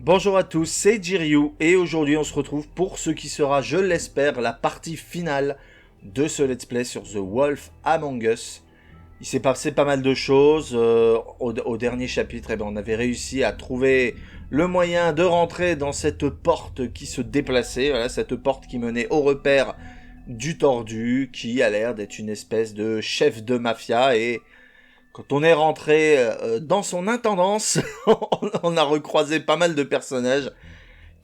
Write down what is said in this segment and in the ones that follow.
Bonjour à tous, c'est Jiryu et aujourd'hui on se retrouve pour ce qui sera, je l'espère, la partie finale de ce let's play sur The Wolf Among Us. Il s'est passé pas mal de choses, au dernier chapitre on avait réussi à trouver le moyen de rentrer dans cette porte qui se déplaçait, voilà, cette porte qui menait au repère du tordu qui a l'air d'être une espèce de chef de mafia et... Quand on est rentré dans son intendance, on a recroisé pas mal de personnages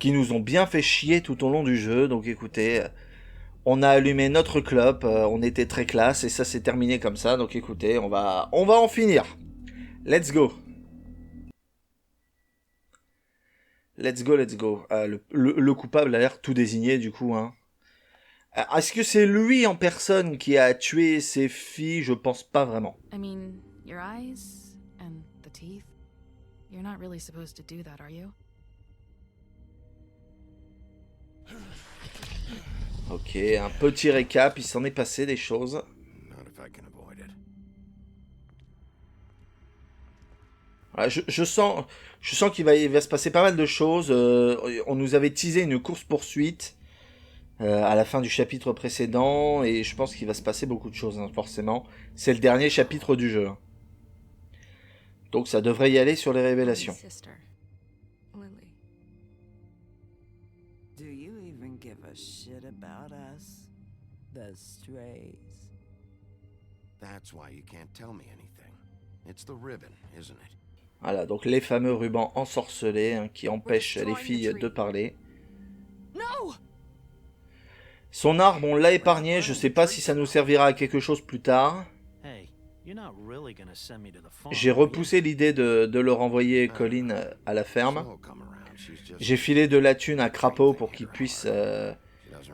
qui nous ont bien fait chier tout au long du jeu. Donc écoutez, on a allumé notre clope, on était très classe et ça s'est terminé comme ça. Donc écoutez, on va en finir. Let's go. Let's go, let's go. Le coupable a l'air tout désigné du coup. Hein. Est-ce que c'est lui en personne qui a tué ses filles? Je pense pas vraiment. Your eyes and the teeth. You're not really supposed to do that, are you? Ok, un petit récap, il s'en est passé des choses. Voilà, je sens qu'il va se passer pas mal de choses. On nous avait teasé une course-poursuite à la fin du chapitre précédent, et je pense qu'il va se passer beaucoup de choses, hein, forcément. C'est le dernier chapitre du jeu. Donc ça devrait y aller sur les révélations. Do you even give a shit about us? The strays. That's why you can't tell me anything. It's the ribbon, isn't it? Voilà, donc les fameux rubans ensorcelés hein, qui empêchent les filles de parler. No! Son arbre, on l'a épargné, je sais pas si ça nous servira à quelque chose plus tard. J'ai repoussé l'idée de le renvoyer Colin à la ferme. J'ai filé de la thune à Crapaud pour qu'il puisse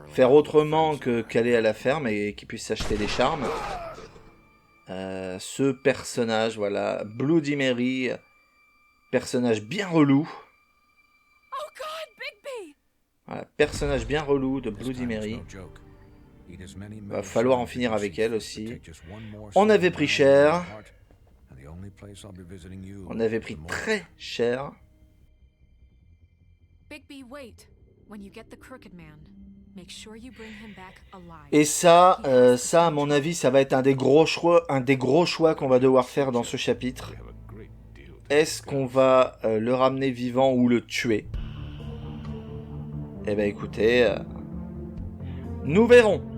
faire autrement qu'aller à la ferme et qu'il puisse s'acheter des charmes. Ce personnage, voilà, Bloody Mary, personnage bien relou. Oh God, Bigby! Voilà, personnage bien relou de Bloody Mary. Va falloir en finir avec elle aussi. On avait pris cher. On avait pris très cher. Et ça, à mon avis, ça va être un des gros choix qu'on va devoir faire dans ce chapitre. Est-ce qu'on va le ramener vivant ou le tuer? Eh ben écoutez, nous verrons.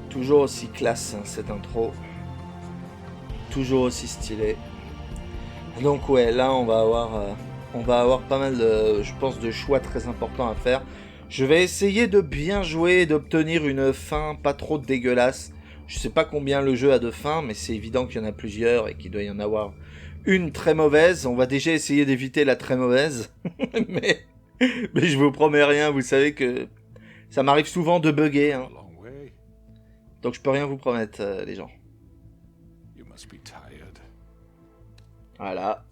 Toujours aussi classe hein, cette intro. Toujours aussi stylé. Donc ouais, là on va avoir pas mal de, je pense, de choix très importants à faire. Je vais essayer de bien jouer et d'obtenir une fin pas trop dégueulasse. Je sais pas combien le jeu a de fins, mais c'est évident qu'il y en a plusieurs et qu'il doit y en avoir une très mauvaise. On va déjà essayer d'éviter la très mauvaise. mais je vous promets rien, vous savez que ça m'arrive souvent de bugger. Hein. Donc je peux rien vous promettre, les gens. Voilà.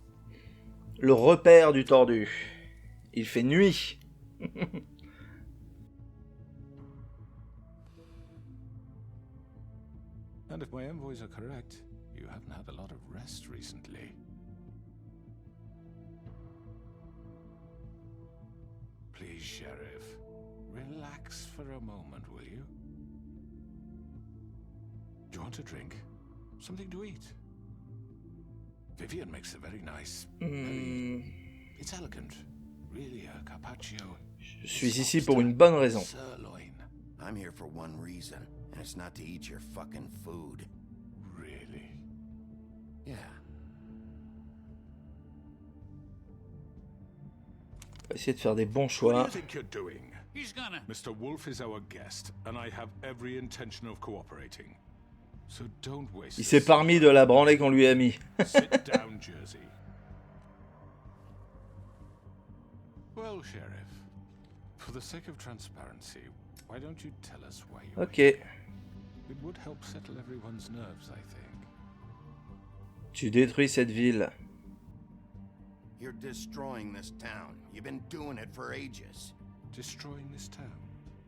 Le repère du tordu. Il fait nuit. And if my envoys are correct, you haven't had a lot of rest recently. Please, Sheriff, relax for a moment, will you? Do you want a drink? Something to eat? Vivian makes a very nice... It's elegant. Really a carpaccio. Je suis ici pour une bonne raison. Sirloin. I'm here for one reason, and it's not to eat your fucking food. Really? Yeah. On va essayer de faire des bons choix. What do you think you're doing? He's gonna... Mr. Wolf is our guest, and I have every intention of cooperating. So don't waste. Il s'est parmi de la branlée qu'on lui a mis. Sit down, Jersey. Well, Sheriff, for the sake of transparency, why don't you tell us why you... Ok. It would help settle everyone's nerves, I think. Tu détruis cette ville. You're destroying this town. You've been doing it for ages. Destroying this town?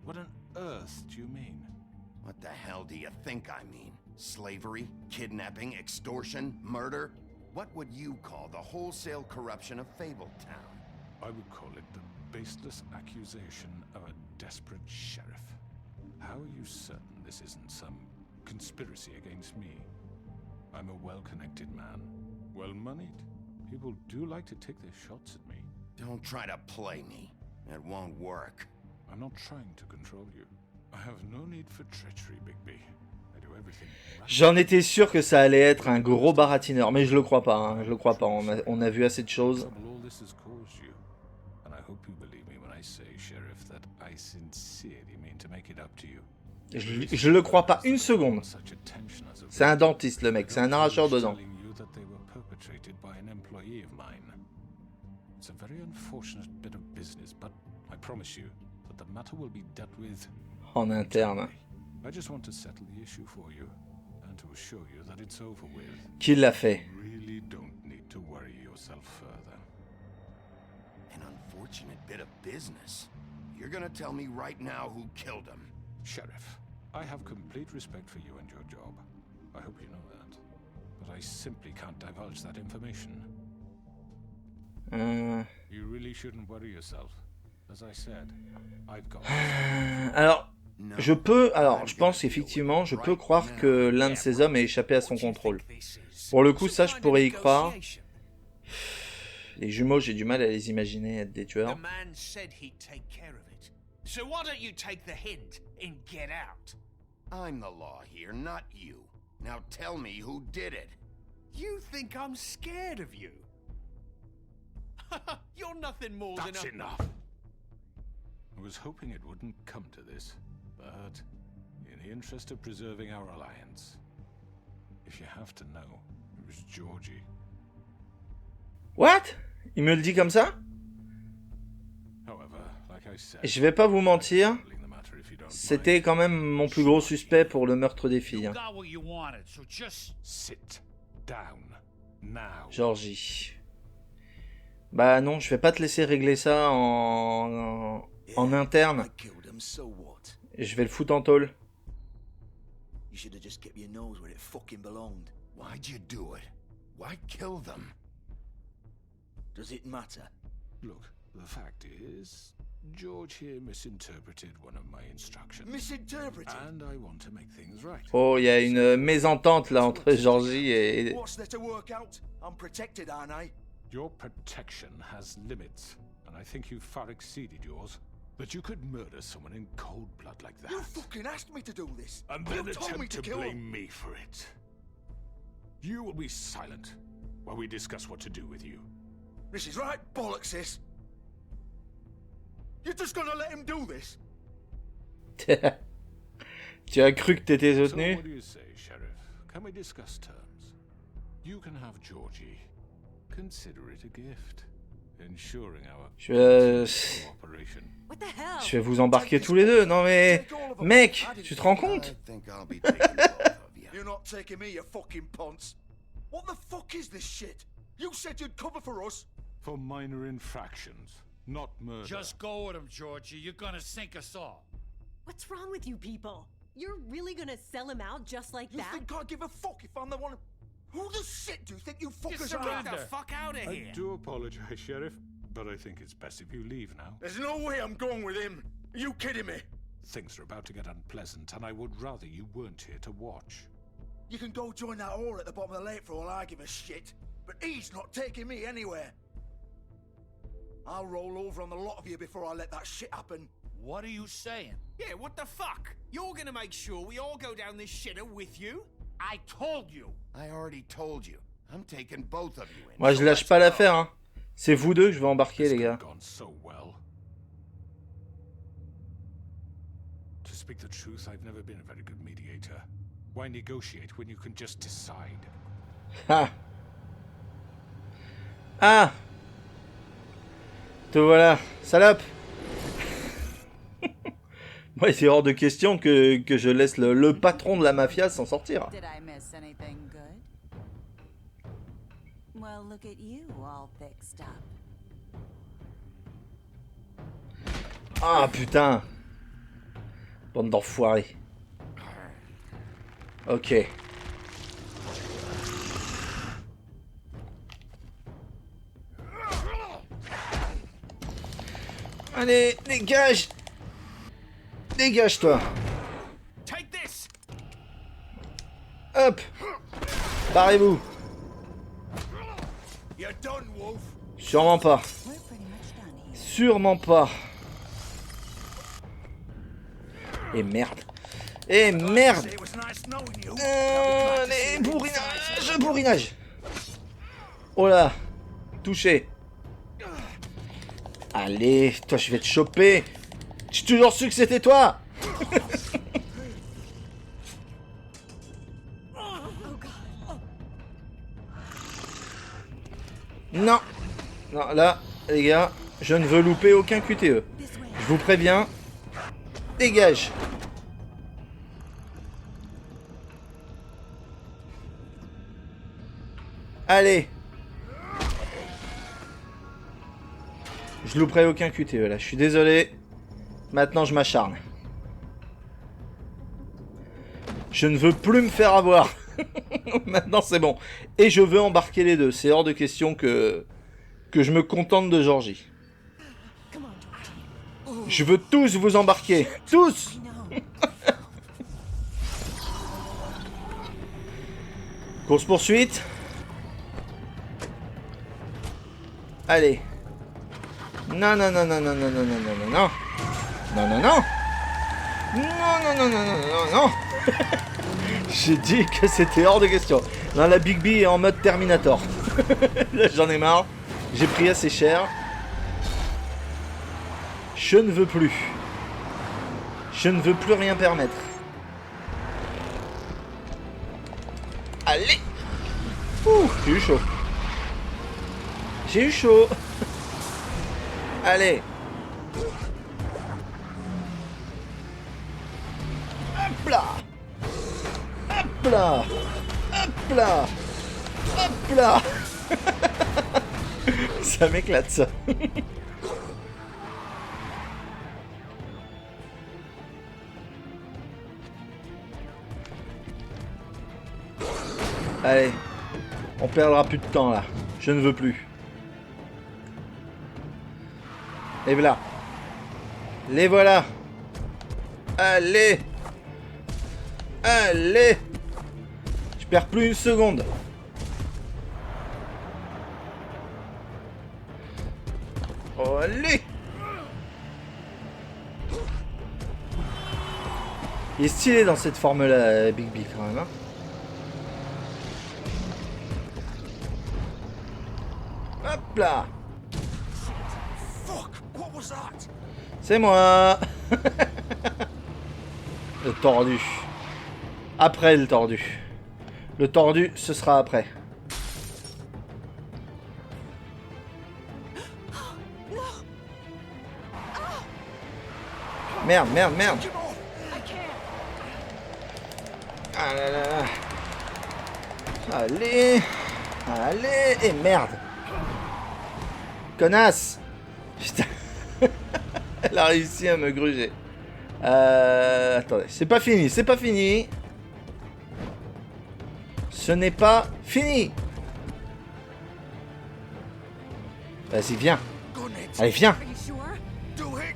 What on earth do you mean? What the hell do you think I mean? Slavery, kidnapping, extortion, murder? What would you call the wholesale corruption of Fabletown? I would call it the baseless accusation of a desperate sheriff. How are you certain this isn't some conspiracy against me? I'm a well-connected man, well-moneyed. People do like to take their shots at me. Don't try to play me. It won't work. I'm not trying to control you. I have no need for treachery, Bigby. I do everything right. J'en étais sûr que ça allait être un gros baratineur, mais je le crois pas, hein, je le crois pas. On a vu assez de choses. All this has caused you, and I hope you believe me when I say, Sheriff, that I sincerely mean to make it up to you. Je le crois pas une seconde. C'est un dentiste, le mec, c'est un arracheur de dents. It's a very unfortunate bit of business, but I promise you that the matter will be dealt with En interne. I just want to settle the issue for you and to assure you that it's over with. Qui l'a fait? You really don't need to worry yourself further. An unfortunate bit of business. You're gonna tell me right now who killed him. Sheriff, I have complete respect for you and your job. I hope you know that. But I simply can't divulge that information. You really shouldn't worry yourself. As I said, I've got... Alors, je pense qu'effectivement, je peux croire que l'un de ces hommes ait échappé à son contrôle. Pour le coup, ça, je pourrais y croire. Les jumeaux, j'ai du mal à les imaginer être des tueurs. So why don't you take the hint and get out? I'm the law here, not you. Now tell me who did it. You think I'm scared of you? You're nothing more than That's a... enough! I was hoping it wouldn't come to this, but in the interest of preserving our alliance, if you have to know, it was Georgie. What? Il me le dit comme ça? However, like I said, Je vais pas vous mentir, c'était quand même mon plus gros suspect pour le meurtre des filles. You got what you wanted, so just... Sit down now. Georgie. Bah non, je vais pas te laisser régler ça en interne. Je vais le foutre en tôle. Why'd you do it? Why kill them? Does it matter? Look, the fact is, George here misinterpreted one of my instructions. Misinterpreted? And I want to make things right. Oh, il y a une mésentente là entre Georgie et... What's there to work out? I'm protected, aren't I? Your protection has limits, and I think you've far exceeded yours. That you could murder someone in cold blood like that. You fucking asked me to do this. And You then told me attempt to kill blame him. me for it. You will be silent while we discuss what to do with you. This is right bollocks, sis. You're just gonna let him do this? Tu as cru que t'étais So soutenu? what do you say, Sheriff? Can we discuss terms? You can have Georgie. Consider it a gift, ensuring our cooperation. What the hell? Je vais vous embarquer tous les deux. Non mais... Mec, tu te rends compte? I think I'll be taking both of you. You're not taking me, you fucking ponce. What the fuck is this shit? You said you'd cover for us. For minor infractions, not murder. Just go with him, Georgie. You're gonna sink us all. What's wrong with you people? You're really gonna sell him out just like You that? think I give a fuck if I'm the one... Who the shit do you think you fuckers Get are? the fuck out of I here. do apologize, Sheriff, but I think it's best if you leave now. There's no way I'm going with him. Are you kidding me? Things are about to get unpleasant, and I would rather you weren't here to watch. You can go join that whore at the bottom of the lake for all I give a shit. But he's not taking me anywhere. I'll roll over on the lot of you before I let that shit happen. What are you saying? Yeah, what the fuck? You're gonna make sure we all go down this shitter with you? I told you. I already told you. I'm taking both of you in. Moi, je lâche pas l'affaire, hein. C'est vous deux que je vais embarquer, les gars. Gone so well. To speak the truth, I've never been a very good mediator. Why negotiate when you can just decide? Ah. Ah. Te voilà, salope. Ouais, c'est hors de question que je laisse le patron de la mafia s'en sortir. Did I miss anything good? Well, look at you, all fixed up. Ah putain. Bande d'enfoirés. Ok. Allez, dégage. Dégage-toi. Take this. Hop. Barrez-vous. You're done, Wolf. Sûrement pas. We're pretty much done here. Sûrement pas. Et merde. Et merde. It was nice knowing you. Les bourrinages. Bourrinage. Oh là. Touché. Allez, toi je vais te choper. J'ai toujours su que c'était toi. Non. Non, là, les gars, je ne veux louper aucun QTE. Je vous préviens. Dégage. Allez. Je louperai aucun QTE là, je suis désolé. Maintenant je m'acharne. Je ne veux plus me faire avoir. Maintenant c'est bon. Et je veux embarquer les deux. C'est hors de question que je me contente de Georgie. Je veux tous vous embarquer. Tous. Course poursuite. Allez. Non, non, non, non, non, non, non, non, non, non, non. Non, non, non. Non, non, non, non, non, non, non. J'ai dit que c'était hors de question. Non, la Bigby est en mode Terminator. Là, j'en ai marre. J'ai pris assez cher. Je ne veux plus. Je ne veux plus rien permettre. Allez. Ouh, j'ai eu chaud. J'ai eu chaud. Allez. Hop là. Hop là. Hop là. Hop là. Ça m'éclate ça. Allez. On perdra plus de temps là. Je ne veux plus. Et voilà. Les voilà. Allez. Allez. Je perds plus une seconde. Oh, allez. Il est stylé dans cette forme-là, Bigby, quand même. Hein. Hop là. C'est moi. Le tordu. Après le tordu. Le tordu, ce sera après. Merde, merde, merde. Ah là là. Allez. Allez. Et merde. Connasse. Putain. Elle a réussi à me gruger. Attendez, c'est pas fini, c'est pas fini. Ce n'est pas fini. Vas-y, viens. Allez, viens.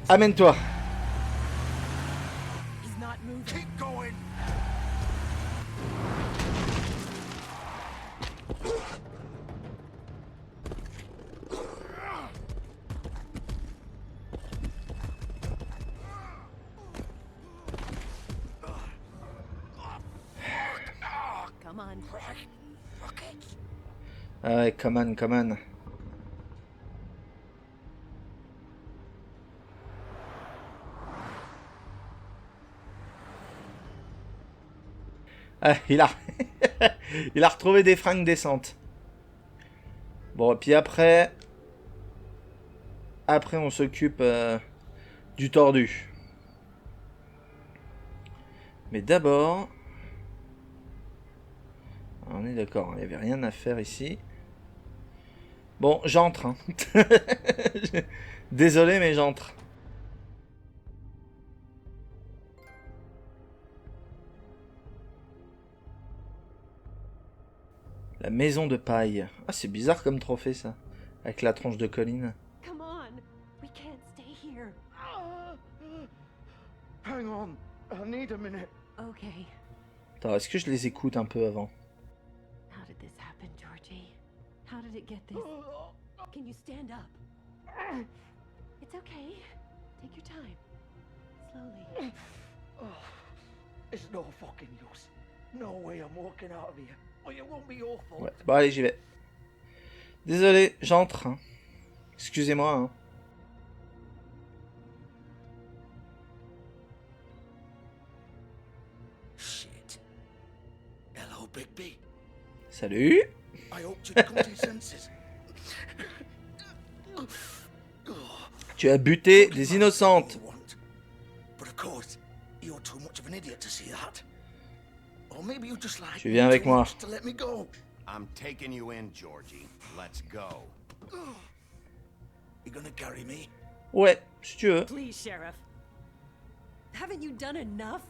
Amène-toi. Ah ouais, come on, come on. Ah, il a... il a retrouvé des fringues décentes. Bon, et puis après... Après, on s'occupe du tordu. Mais d'abord... On est d'accord, il n'y avait rien à faire ici. Bon, j'entre. Hein. Désolé, mais j'entre. La maison de paille. Ah, c'est bizarre comme trophée, ça. Avec la tronche de colline. Come on. We can't stay here. Hang on. I need a minute. Okay. Attends, est-ce que je les écoute un peu avant? How did this happen, Georgie? How did it get this? Can you stand up? It's okay. Take your time. Slowly. It's no fucking use. No way I'm walking out of here. Or it won't be your fault. Ouais. Bon, allez, j'y vais. Désolé, j'entre. Hein. Excusez-moi. Hein. Shit. Hello, Bigby. Salut. I hope you come to your senses. Tu as buté des innocentes. But of course, you're too much of an idiot to see that. Or maybe you just like Tu viens avec moi. to let me go. I'm taking you in, Georgie. Let's go. You gonna carry me? Ouais, si tu veux. Please, Sheriff. Haven't you done enough?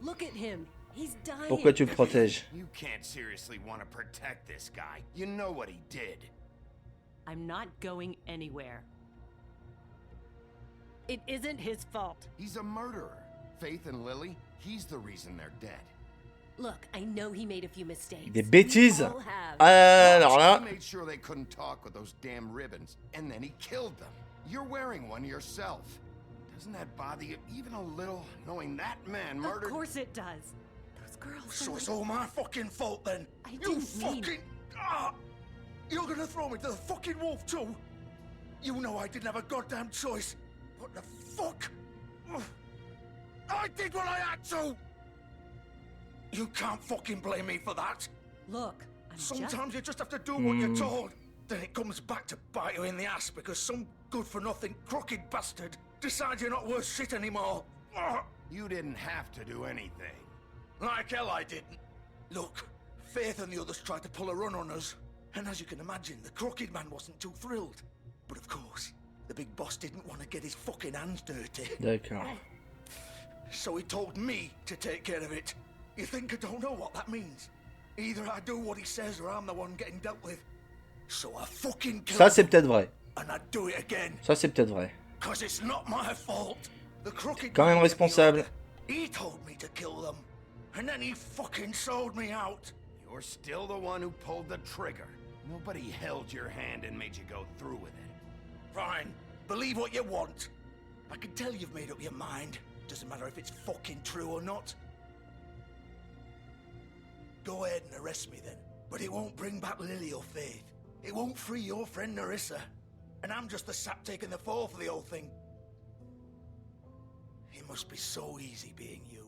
Look at him. He's dying. Pourquoi tu le protèges? You can't seriously want to protect this guy. You know what he did. I'm not going anywhere. It isn't his fault. He's a murderer. Faith and Lily, he's the reason they're dead. Look, I know he made a few mistakes. Des bêtises. We all have. Alors là, He made sure they couldn't talk with those damn ribbons, and then he killed them. You're wearing one yourself. Doesn't that bother you even a little, knowing that man murdered... Of course it does. Those girls... So it's all my fucking fault then? I You didn't mean- fucking... You're gonna throw me to the fucking wolf too? You know I didn't have a goddamn choice. What the fuck? I did what I had to! You can't fucking blame me for that. Look, I'm Sometimes you just have to do what you're told. Then it comes back to bite you in the ass because some good-for-nothing crooked bastard decides you're not worth shit anymore. You didn't have to do anything. Like hell I didn't. Look, Faith and the others tried to pull a run on us. And as you can imagine, the crooked man wasn't too thrilled. But of course, the big boss didn't want to get his fucking hands dirty. d'accord. So he told me to take care of it. You think I don't know what that means? Either I do what he says or I'm the one getting dealt with. So I fucking kill Ça, c'est him, peut-être vrai. and I do it again. Ça, c'est peut-être vrai. Cause it's not my fault. The crooked Quand même man gave me responsable. order. He told me to kill them. And then he fucking sold me out. You're still the one who pulled the trigger. Nobody held your hand and made you go through with it. Fine. Believe what you want. I can tell you've made up your mind. Doesn't matter if it's fucking true or not. Go ahead and arrest me then. But it won't bring back Lily or Faith. It won't free your friend Narissa. And I'm just the sap taking the fall for the whole thing. It must be so easy being you.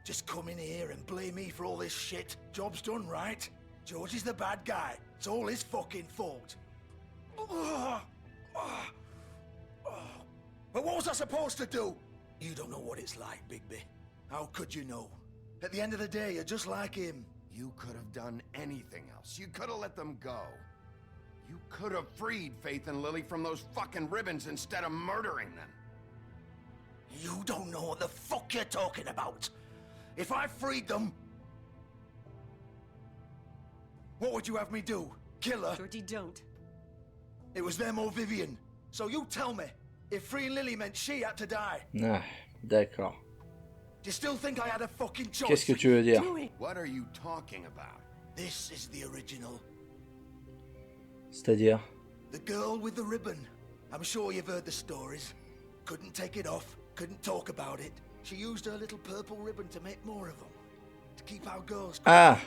Just come in here and blame me for all this shit. Job's done, right? George is the bad guy. It's all his fucking fault. But what was I supposed to do? You don't know what it's like, Bigby. How could you know? At the end of the day, you're just like him. You could have done anything else. You could have let them go. You could have freed Faith and Lily from those fucking ribbons instead of murdering them. You don't know what the fuck you're talking about. If I freed them... What would you have me do? Kill her? Georgie, don't. It was them or Vivian. So you tell me, if freeing Lily meant she had to die, Ah, d'accord. do you still think I had a fucking choice? Qu'est-ce que tu veux dire? Do it. What are you talking about? This is the original. C'est-à-dire? The girl with the ribbon. I'm sure you've heard the stories. Couldn't take it off, couldn't talk about it. She used her little purple ribbon to make more of them. To keep our girls quiet.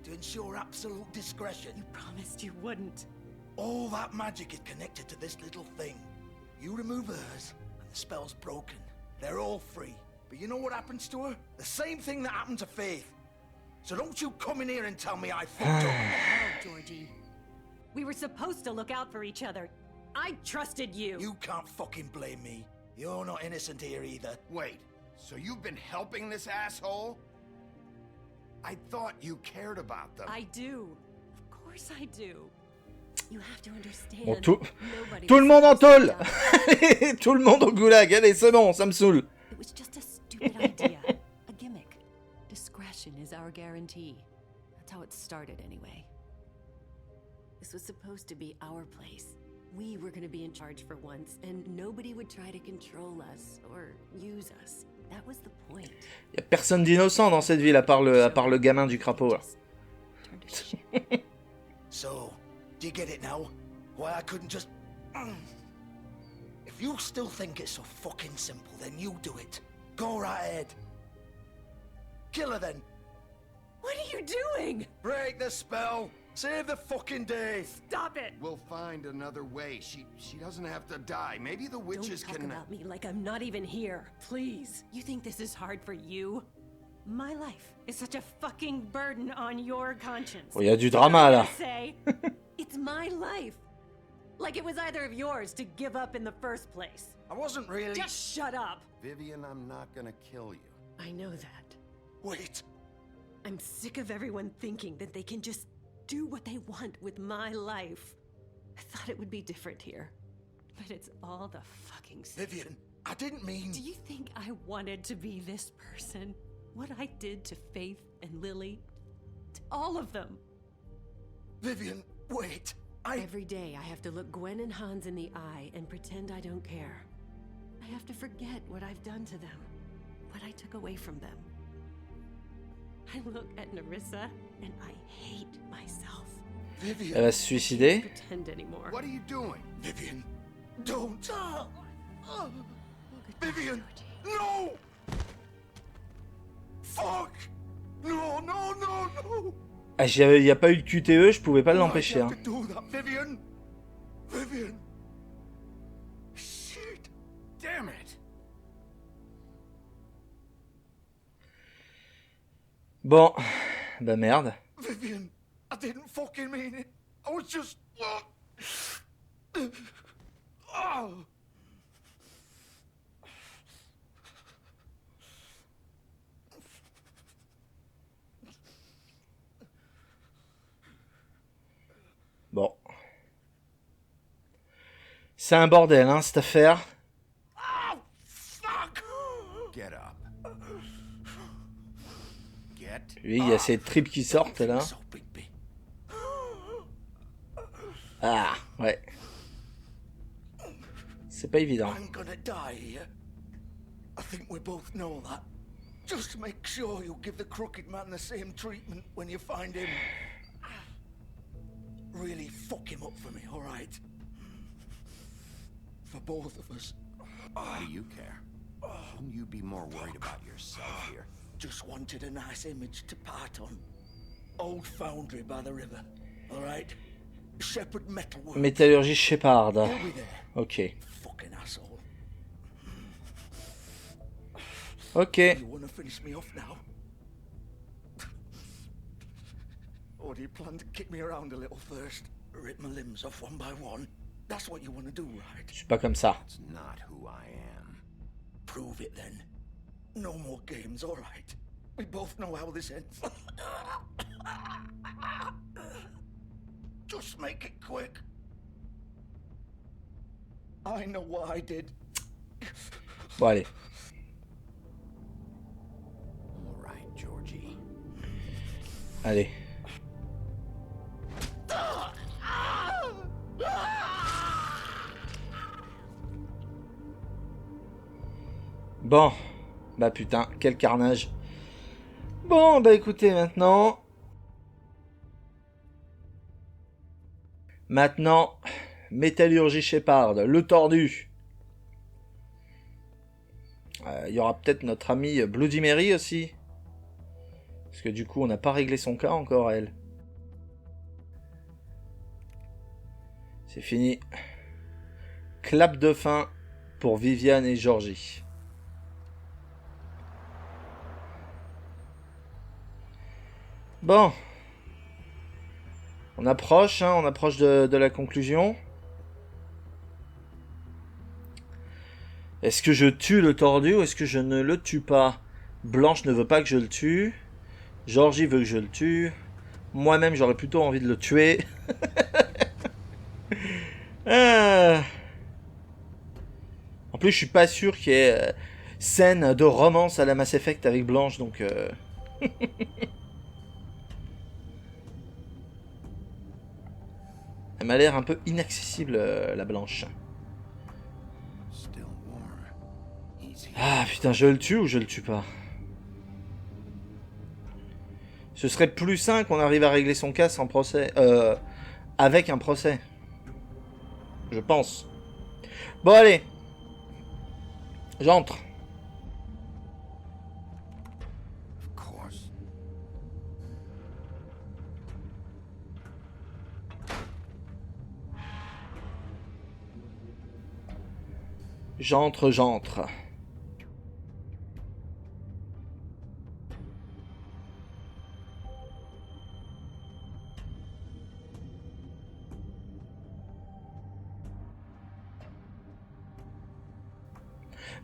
To ensure absolute discretion. You promised you wouldn't. All that magic is connected to this little thing. You remove hers, and the spell's broken. They're all free. But you know what happens to her? The same thing that happened to Faith. So don't you come in here and tell me I fucked up. No, Georgie. We were supposed to look out for each other. I trusted you. You can't fucking blame me. You're not innocent here either. Wait, so you've been helping this asshole? I thought you cared about them. I do. Of course I do. You have to understand. Bon, tout le monde en tôle. Tout le monde au goulag. Allez, c'est bon, ça me saoule. It was just a stupid idea. A gimmick. Discretion is our guarantee. That's how it started anyway. This was supposed to be our place. We were going to be in charge for once, and nobody would try to control us or use us. That was the point. Y a personne d'innocent dans cette ville à part le gamin du crapaud. Là. So, do you get it now? Why I couldn't just... If you still think it's so fucking simple, then you do it. Go right ahead. Kill her then. What are you doing? Break the spell. Save the fucking day. Stop it. We'll find another way. She doesn't have to die. Maybe the witches Don't talk can... about me like I'm not even here. Please. You think this is hard for you? My life is such a fucking burden on your conscience. Oh, y a du drama là. Say, it's my life. Like it was either of yours to give up in the first place. I wasn't really... Just shut up. Vivian, I'm not gonna kill you. I know that. Wait. I'm sick of everyone thinking that they can just do what they want with my life. I thought it would be different here. But it's all the fucking same. Vivian, I didn't mean... Do you think I wanted to be this person? What I did to Faith and Lily? To all of them. Vivian, wait. Every day I have to look Gwen and Hans in the eye and pretend I don't care. I have to forget what I've done to them. What I took away from them. I look at Nerissa and I hate myself. Vivian. Elle va se suicider. Pretend anymore. What are you doing? Vivian, don't. Vivian, no! Fuck! No, no, no, no! Ah, y a pas eu de QTE, je pouvais pas l'empêcher. Hein. Vivian! Vivian! Shit! Damn it! Bon, bah merde. Vivian, I didn't fucking mean it. I was just... Bon. C'est un bordel, hein, cette affaire. Get up. Get. Lui, il y a ces tripes qui sortent, là. Ah, ouais. C'est pas évident. I'm gonna die here. I think we both know that. Just make sure you give the crooked man the same treatment when you find him. Really fuck him up for me, alright? For both of us. Why do you care? Shouldn't you be more worried about yourself here? Just wanted a nice image to part on. Old foundry by the river, alright? Shepherd Metalworks. Métallurgie Shepard. He'll be there. Ok. Fucking asshole. Ok. You wanna finish me off now? Or do you plan to kick me around a little first? Rip my limbs off one by one? That's what you wanna do, right? Je suis pas comme ça. That's not who I am. Prove it then. No more games, alright? We both know how this ends. Just make it quick. I know what I did. Bon, allez. All right, Georgie. Allez. Bon. Bah putain, quel carnage. Bon, bah écoutez, maintenant... Métallurgie Shepard, le tordu. Il y aura peut-être notre ami Bloody Mary aussi. Parce que du coup, on n'a pas réglé son cas encore, elle. C'est fini. Clap de fin pour Viviane et Georgie. Bon. On approche de la conclusion. Est-ce que je tue le tordu ou est-ce que je ne le tue pas? Blanche ne veut pas que je le tue. Georgie veut que je le tue. Moi-même, j'aurais plutôt envie de le tuer. Ah. En plus, je suis pas sûr qu'il y ait scène de romance à la Mass Effect avec Blanche, donc... Elle m'a l'air un peu inaccessible, la Blanche. Ah putain, je le tue ou je le tue pas? Ce serait plus sain qu'on arrive à régler son cas sans procès. Avec un procès. Je pense. Bon, allez. J'entre. J'entre.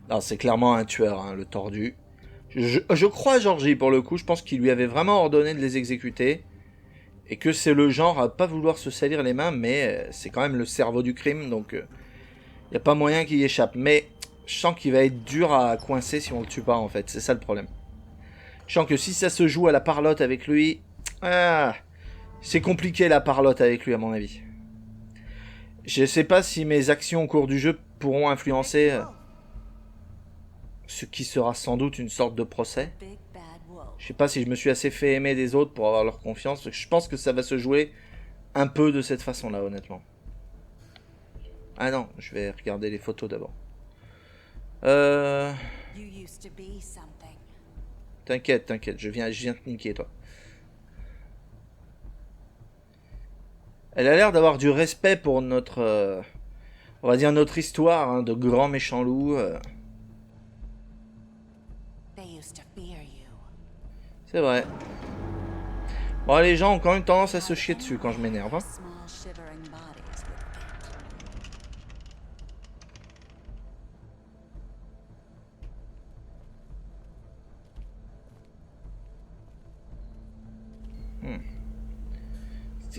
Non, c'est clairement un tueur, hein, le tordu. Je crois Georgie, pour le coup. Je pense qu'il lui avait vraiment ordonné de les exécuter. Et que c'est le genre à pas vouloir se salir les mains, mais c'est quand même le cerveau du crime, donc... Il n'y a pas moyen qu'il y échappe. Mais je sens qu'il va être dur à coincer si on le tue pas, en fait. C'est ça le problème. Je sens que si ça se joue à la parlotte avec lui... Ah, c'est compliqué la parlotte avec lui, à mon avis. Je sais pas si mes actions au cours du jeu pourront influencer... ce qui sera sans doute une sorte de procès. Je sais pas si je me suis assez fait aimer des autres pour avoir leur confiance. Je pense que ça va se jouer un peu de cette façon-là, honnêtement. Ah non, je vais regarder les photos d'abord. T'inquiète, je viens te niquer, toi. Elle a l'air d'avoir du respect pour notre... on va dire notre histoire, hein, de grand méchant loup. C'est vrai. Bon, les gens ont quand même tendance à se chier dessus quand je m'énerve, hein.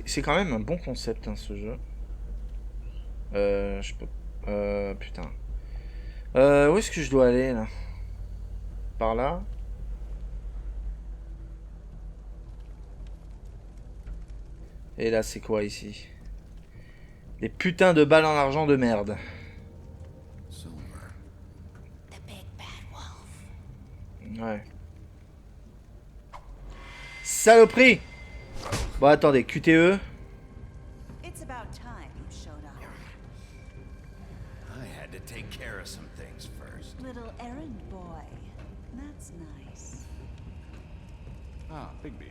C'est quand même un bon concept, hein, ce jeu. Je peux... putain. Où est-ce que je dois aller, là? Par là? Et là, c'est quoi, ici? Des putains de balles en argent de merde. Ouais. Saloperie! Bon, attendez, QTE. It's about time you showed up. I had to take care of some things first. Little errand boy. That's nice. Ah, Bigby.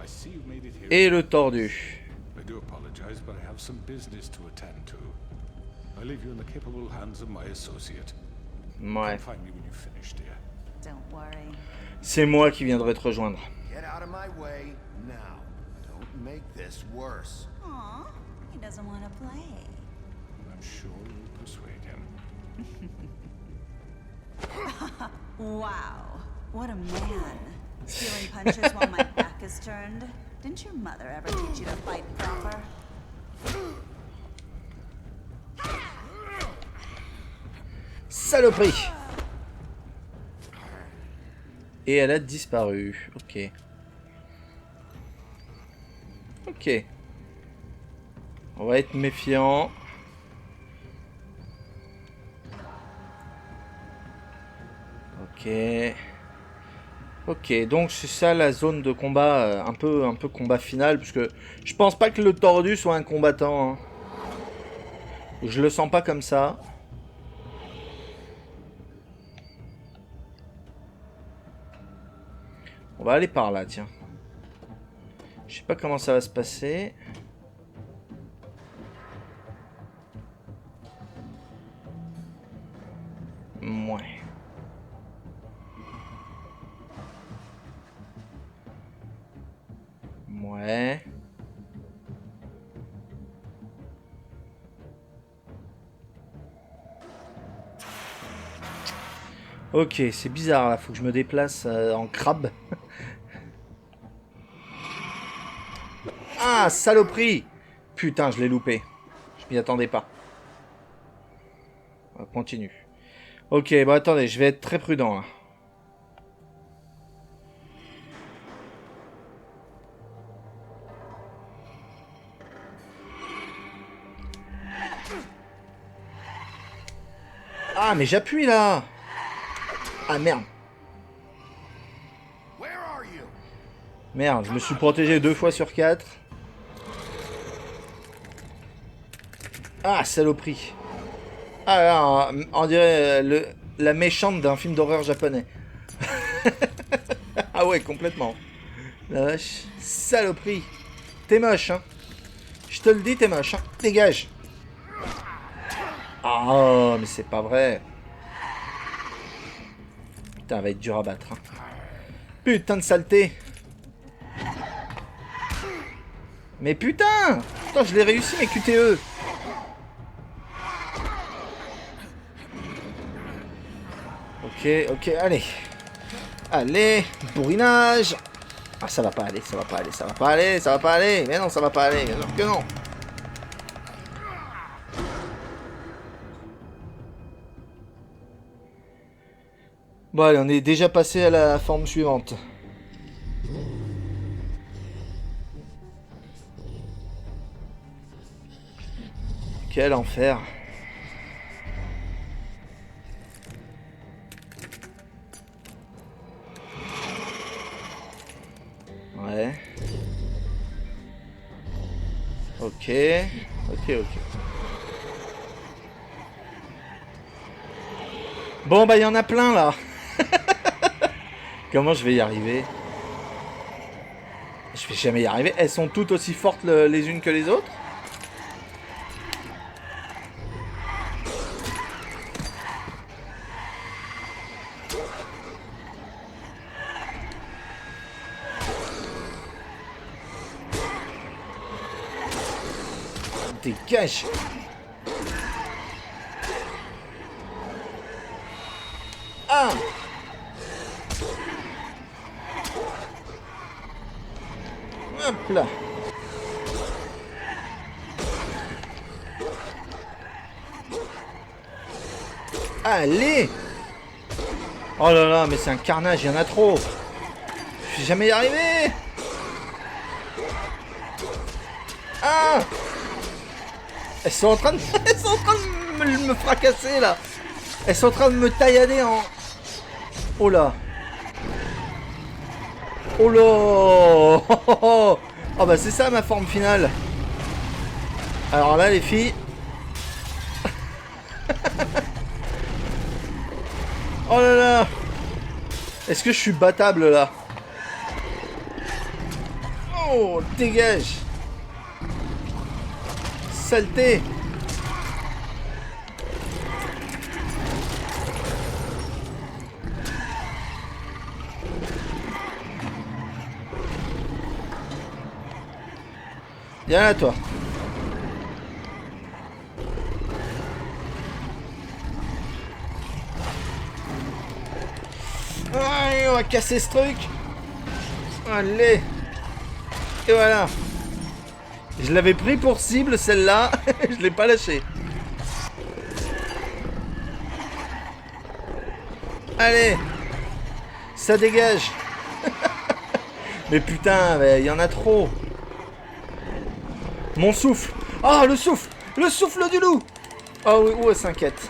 I see you made it here. Et le tordu. I do apologize, but I have some business to attend to. I leave you in the capable hands of my associate. Ouais. Find me when you finish, dear. Don't worry. C'est moi qui viendrai te rejoindre. Get out of my way now. Don't make this worse. Aw, he doesn't want to play. I'm sure you'll persuade him. Wow, what a man. Stealing punches while my back is turned. Didn't your mother ever teach you to fight proper? Saloperie! Et elle a disparu. Ok. Ok. On va être méfiant. Ok. Ok, donc c'est ça la zone de combat, un peu combat final, parce que je pense pas que le tordu soit un combattant. Hein. Je le sens pas comme ça. On va aller par là, tiens. Je sais pas comment ça va se passer. Ouais. Ouais. Ok, c'est bizarre là, faut que je me déplace en crabe. Ah, saloperie! Putain, je l'ai loupé. Je m'y attendais pas. On continue. Ok, bon attendez, je vais être très prudent là. Ah, mais j'appuie là! Ah merde! Merde, je me suis protégé 2 fois sur 4. Ah, saloperie! Ah là, on dirait la méchante d'un film d'horreur japonais. Ah ouais, complètement. La vache. Saloperie. T'es moche, hein. Je te le dis, t'es moche, hein. Dégage. Ah, mais c'est pas vrai. Putain, elle va être dur à battre. Hein. Putain de saleté. Mais putain. Putain, je l'ai réussi, mes QTE. Ok, allez. Allez, bourrinage. Ah, ça va pas aller, ça va pas aller, ça va pas aller, ça va pas aller. Mais non, ça va pas aller, bien sûr que non. Bon, allez, on est déjà passé à la forme suivante. Quel enfer. Ouais. Ok. Bon, bah, il y en a plein, là. Comment je vais y arriver? Je vais jamais y arriver. Elles sont toutes aussi fortes les unes que les autres? Dégage! Ah! Hop là! Allez! Oh là là, mais c'est un carnage, il y en a trop! Je vais jamais y arriver! Ah! Elles sont en train de me fracasser là. Elles sont en train de me taillader en... Oh là. Oh là. Oh bah c'est ça ma forme finale. Alors là les filles. Oh là là. Est-ce que je suis battable là? Oh, dégage. Saleté. Viens là toi. Allez, on va casser ce truc. Allez. Et voilà. Je l'avais pris pour cible celle-là, je l'ai pas lâché. Allez, ça dégage. Mais putain, il y en a trop. Mon souffle. Oh, le souffle du loup. Oh oui, où elle s'inquiète.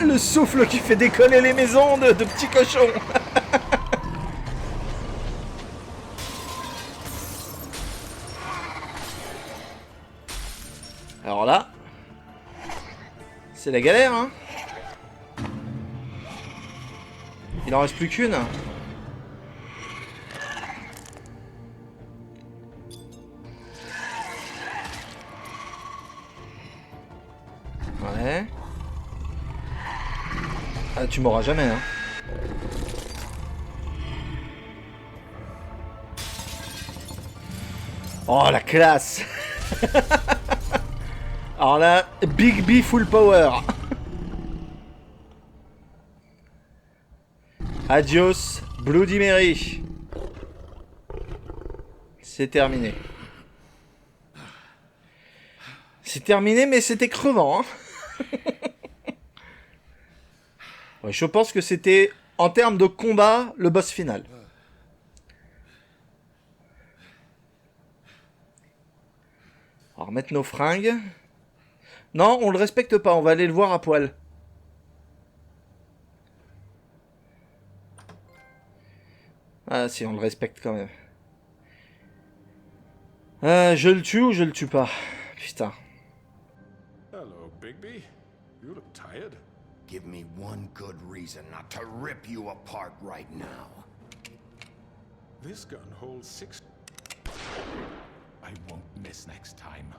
Le souffle qui fait décoller les maisons de petits cochons. Alors là, c'est la galère, hein. Il en reste plus qu'une. Ouais. Ah, tu m'auras jamais, hein. Oh, la classe. Alors là, Bigby full power. Adios, Bloody Mary. C'est terminé. C'est terminé, mais c'était crevant. Hein. Ouais, je pense que c'était, en termes de combat, le boss final. On va remettre nos fringues. Non, on le respecte pas. On va aller le voir à poil. Ah si, on le respecte quand même. Je le tue ou je le tue pas? Putain. Hello, Bigby. You look tired. Give me one good reason not to rip you apart right now. This gun holds 6. I won't miss next time.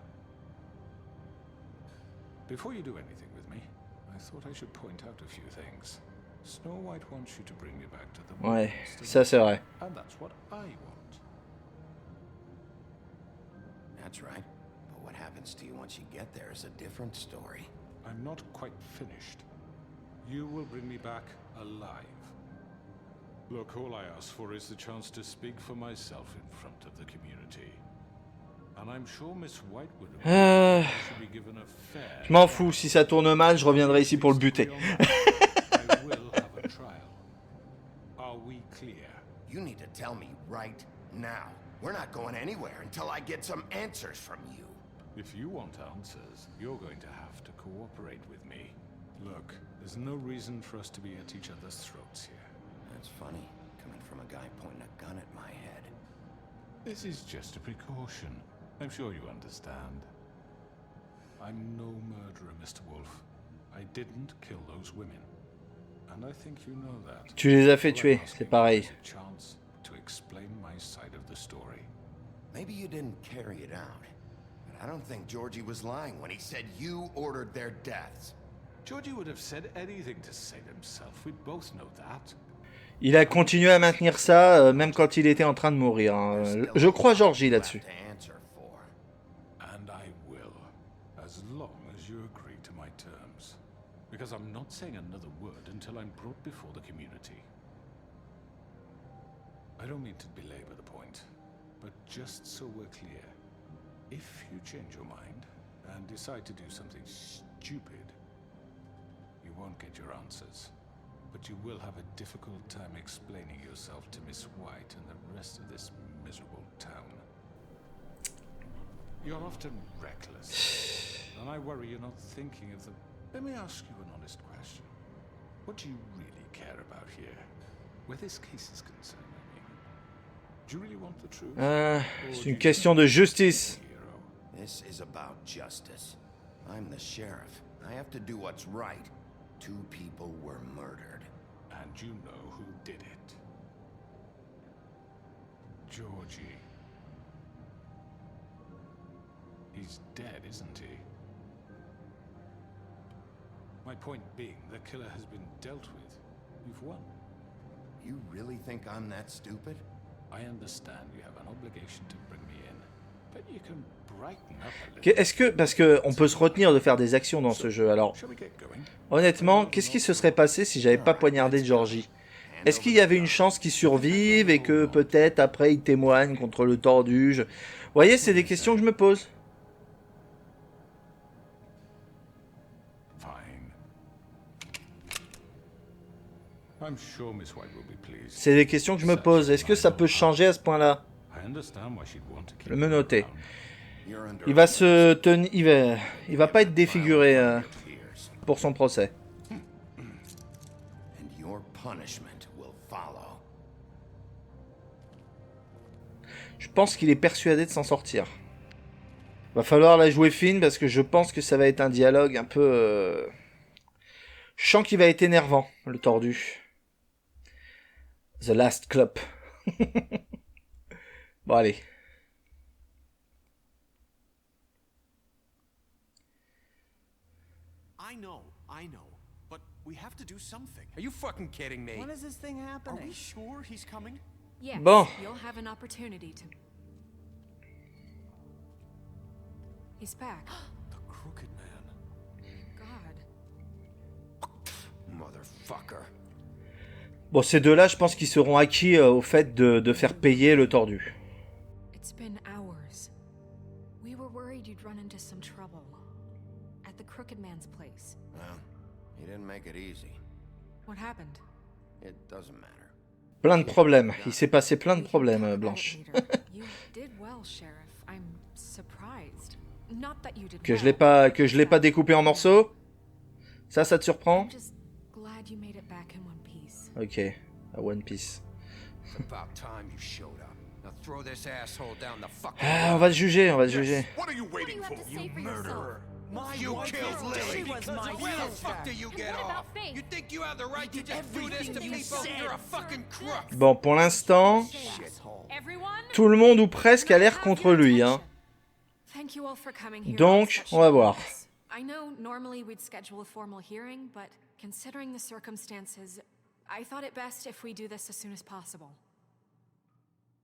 Before you do anything with me, I thought I should point out a few things. Snow White wants you to bring me back to the Ouais, ça c'est vrai. And that's what I want. That's right. But what happens to you once you get there is a different story. I'm not quite finished. You will bring me back alive. Look, all I ask for is the chance to speak for myself in front of the community. And I'm sure Miss White would have should be given a fair. Je m'en fous, si ça tourne mal, je reviendrai ici pour le buter. I will have a trial. Are we clear? You need to tell me right now. We're not going anywhere until I get some answers from you. If you want answers, you're going to have to cooperate with me. Look, there's no reason for us to be at each other's throats here. That's funny, coming from a guy pointing a gun at my head. This is just a precaution. I'm sure you understand. I'm no murderer, Mr. Wolf. I didn't kill those women. And I think you know that. Tu les as fait tuer, c'est pareil. A chance to explain my side of the story. Maybe you didn't carry it out. But I don't think Georgie was lying when he said you ordered their deaths. Georgie would have said anything to save himself. We both know that. Il a continué à maintenir ça, même quand il était en train de mourir. Hein. Je crois Georgie là-dessus. And I will, as long as you agree to my terms. Because I'm not saying another word until I'm brought before the community. I don't mean to belabor the point, but just so we're clear, if you change your mind and decide to do something stupid, you won't get your answers. But you will have a difficult time explaining yourself to Miss White and the rest of this miserable town. You're often reckless, and I worry you're not thinking of the... Let me ask you an honest question. What do you really care about here? Where this case is concerned, I mean. Do you really want the truth? C'est une question de justice. This is about justice. I'm the sheriff. I have to do what's right. 2 people were murdered. And you know who did it. Georgie. He's dead, isn't he? My point being, the killer has been dealt with. You've won. You really think I'm that stupid? I understand you have an obligation to bring me in, but you can brighten up a little. Est-ce que, parce que on peut se retenir de faire des actions dans ce jeu, alors honnêtement, qu'est-ce qui se serait passé si j'avais pas poignardé Georgie? Est-ce qu'il y avait une chance qu'il survive et que peut-être après il témoigne contre le tordu? Vous voyez, c'est des questions que je me pose. C'est des questions que je me pose. Est-ce que ça peut changer à ce point-là? Le menotté. Il va se tenir. Il va pas être défiguré pour son procès. Je pense qu'il est persuadé de s'en sortir. Va falloir la jouer fine parce que je pense que ça va être un dialogue un peu... Je sens qu'il va être énervant, le tordu. The Last Club. Bon, allez. I know. But we have to do something. Are you fucking kidding me? When is this thing happening? Are we sure he's coming? Yes, Bon. You'll have an opportunity to... He's back. The crooked man. God. Motherfucker. Bon, ces deux-là, je pense qu'ils seront acquis au fait de faire payer le tordu. It's been hours. We were worried you'd run into some trouble. At the Crooked Man's place. Well, he didn't make it easy. What happened? It doesn't matter. Plein de problèmes. Il s'est passé plein de problèmes, Blanche. You did well, Sheriff. I'm surprised. Not that you did Que je l'ai pas découpé en morceaux? Ça te surprend? I'm just glad you made it back in one piece. Ok, à One Piece. About time you showed up. Now throw this asshole down the fucking. Ah, on va te juger, on va te juger. What are you waiting for? You murderer! You killed Lily. She was my Where the sister. fuck do you get off? You think you have the right to just do this to people? You're a fucking crook. Bon, pour l'instant, Everyone, tout le monde ou presque a l'air contre lui, hein. thank you all for coming here. Donc, on va voir. I know normally we'd schedule a formal hearing, but considering the circumstances, I thought it best if we do this as soon as possible.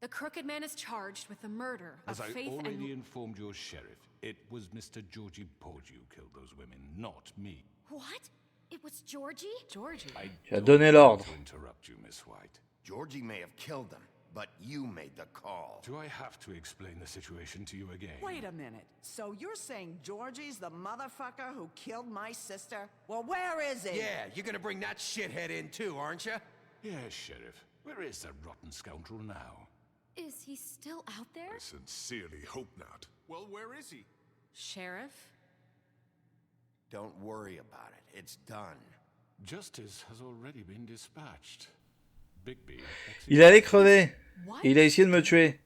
The Crooked Man is charged with the murder of As I Faith already and... informed your sheriff, it was Mr. Georgie Porgy who killed those women, not me. What? It was Georgie? Georgie. I Tu as don't donné want l'ordre. to interrupt you, Miss White. Georgie may have killed them, but you made the call. Do I have to explain the situation to you again? Wait a minute. So you're saying Georgie's the motherfucker who killed my sister? Well, where is he? Yeah, you're gonna bring that shithead in too, aren't you? Yes, Sheriff. Where is that rotten scoundrel now? Is he still out there? I sincerely hope not. Well, where is he? Sheriff? Don't worry about it. It's done. Justice has already been dispatched. Bigby. Il allait crever. Et il a essayé de me tuer.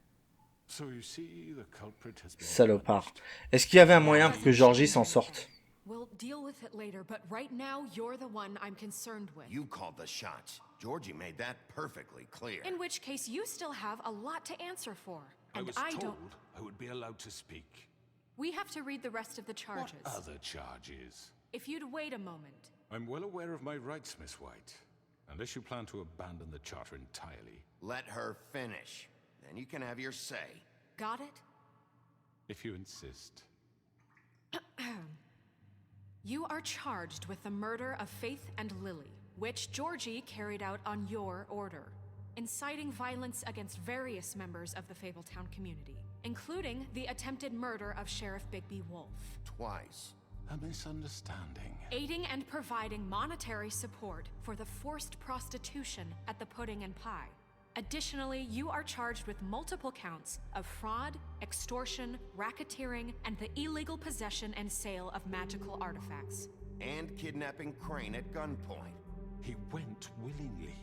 So you see, the culprit has been Salopard. Est-ce qu'il y avait un moyen pour que Georgie s'en sorte? We'll deal with it later, but right now you're the one I'm concerned with. You called the shots. Georgie made that perfectly clear. In which case, you still have a lot to answer for. I And was I told don't... I would be allowed to speak. We have to read the rest of the charges. What other charges? If you'd wait a moment. I'm well aware of my rights, Miss White. Unless you plan to abandon the charter entirely. Let her finish. Then you can have your say. Got it? If you insist. You are charged with the murder of Faith and Lily, which Georgie carried out on your order, inciting violence against various members of the Fabletown community, including the attempted murder of Sheriff Bigby Wolf. Twice. A misunderstanding. Aiding and providing monetary support for the forced prostitution at the Pudding and Pie. Additionally, you are charged with multiple counts of fraud, extortion, racketeering, and the illegal possession and sale of magical artifacts. And kidnapping Crane at gunpoint. He went willingly.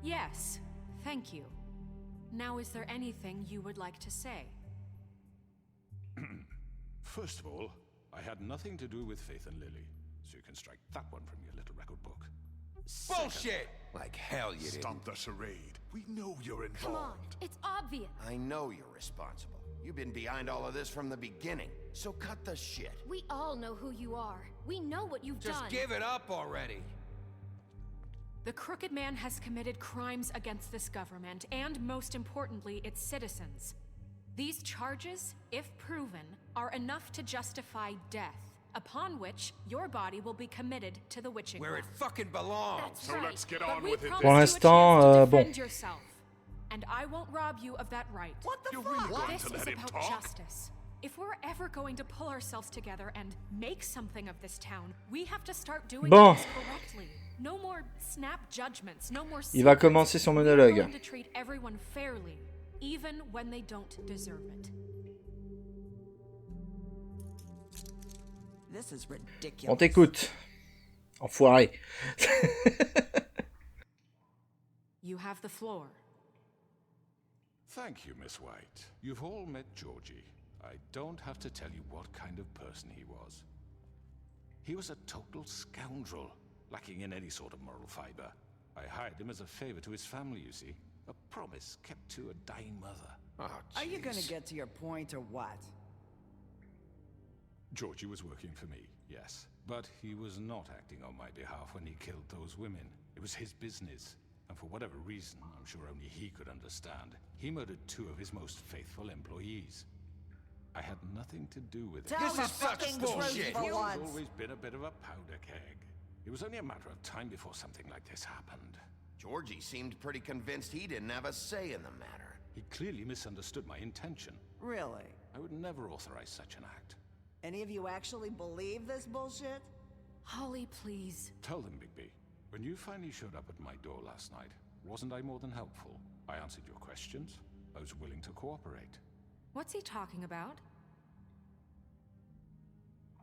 Yes, thank you. Now, is there anything you would like to say? First of all, I had nothing to do with Faith and Lily, so you can strike that one from your little record book. Bullshit! Like hell you didn't. Stop the charade. We know you're involved. Come on, it's obvious. I know you're responsible. You've been behind all of this from the beginning. So cut the shit. We all know who you are. We know what you've Just done. give it up already. The Crooked Man has committed crimes against this government and, most importantly, its citizens. These charges, if proven, are enough to justify death, upon which your body will be committed to the witching Where it well. fucking belongs. That's So right. let's get But on we with it promise then. Pour you a l'instant, chance to bon. defend yourself, and I won't rob you of that right. What the You're fuck? really going This to is let him about talk? justice. If we're ever going to pull ourselves together and make something of this town, we have to start doing Bon. things correctly. No more snap judgments, no more Il va secrets. commencer son We're monologue. going to treat everyone fairly, even when they don't deserve it. This is ridiculous. On t'écoute. Enfoiré. You have the floor. Thank you, Miss White. You've all met Georgie. I don't have to tell you what kind of person he was. He was a total scoundrel, lacking in any sort of moral fiber. I hired him as a favor to his family, you see. A promise kept to a dying mother. Oh, Are you gonna jeez. get to your point or what? Georgie was working for me, yes. But he was not acting on my behalf when he killed those women. It was his business. And for whatever reason, I'm sure only he could understand, he murdered 2 of his most faithful employees. I had nothing to do with it. Tell This the is such fucking bullshit. truth for Georgie's once. always been a bit of a powder keg. It was only a matter of time before something like this happened. Georgie seemed pretty convinced he didn't have a say in the matter. He clearly misunderstood my intention. Really? I would never authorize such an act. Any of you actually believe this bullshit? Holly, please. Tell them, Bigby. When you finally showed up at my door last night, wasn't I more than helpful? I answered your questions. I was willing to cooperate. What's he talking about?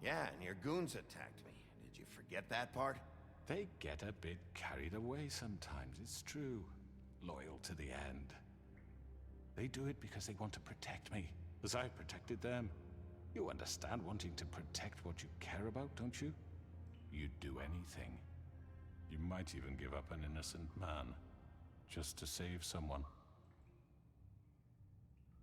Yeah, and your goons attacked me. Did you forget that part? They get a bit carried away sometimes, it's true. Loyal to the end. They do it because they want to protect me, as I protected them. You understand wanting to protect what you care about, don't you? You'd do anything. You might even give up an innocent man, just to save someone.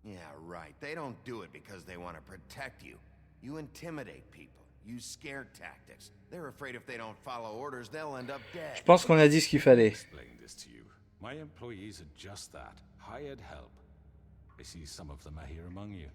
Yeah, right. They don't do it because they want to protect you. You intimidate people, use scare tactics. They're afraid if they don't follow orders, they'll end up dead. Je pense qu'on a dit ce qu'il fallait. Explain this to you. My employees are just that, hired help. I see some of them are here among you.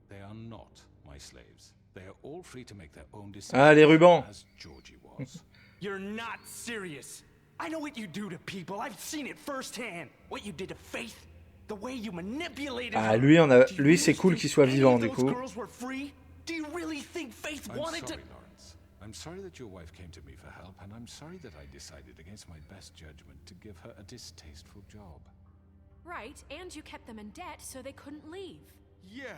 They are not my slaves. They are all free to make their own decisions. Ah, les rubans. As Georgie was. You're not serious. I know what you do to people. I've seen it firsthand. What you did to Faith. The way you manipulated Ah, her. lui c'est cool qu'il soit vivant du coup. Girls were free? Do you really think Faith wanted to? Lawrence. I'm sorry that your wife came to me for help, and I'm sorry that I decided against my best judgment to give her a distasteful job. Right, and you kept them in debt so they couldn't leave. Yeah.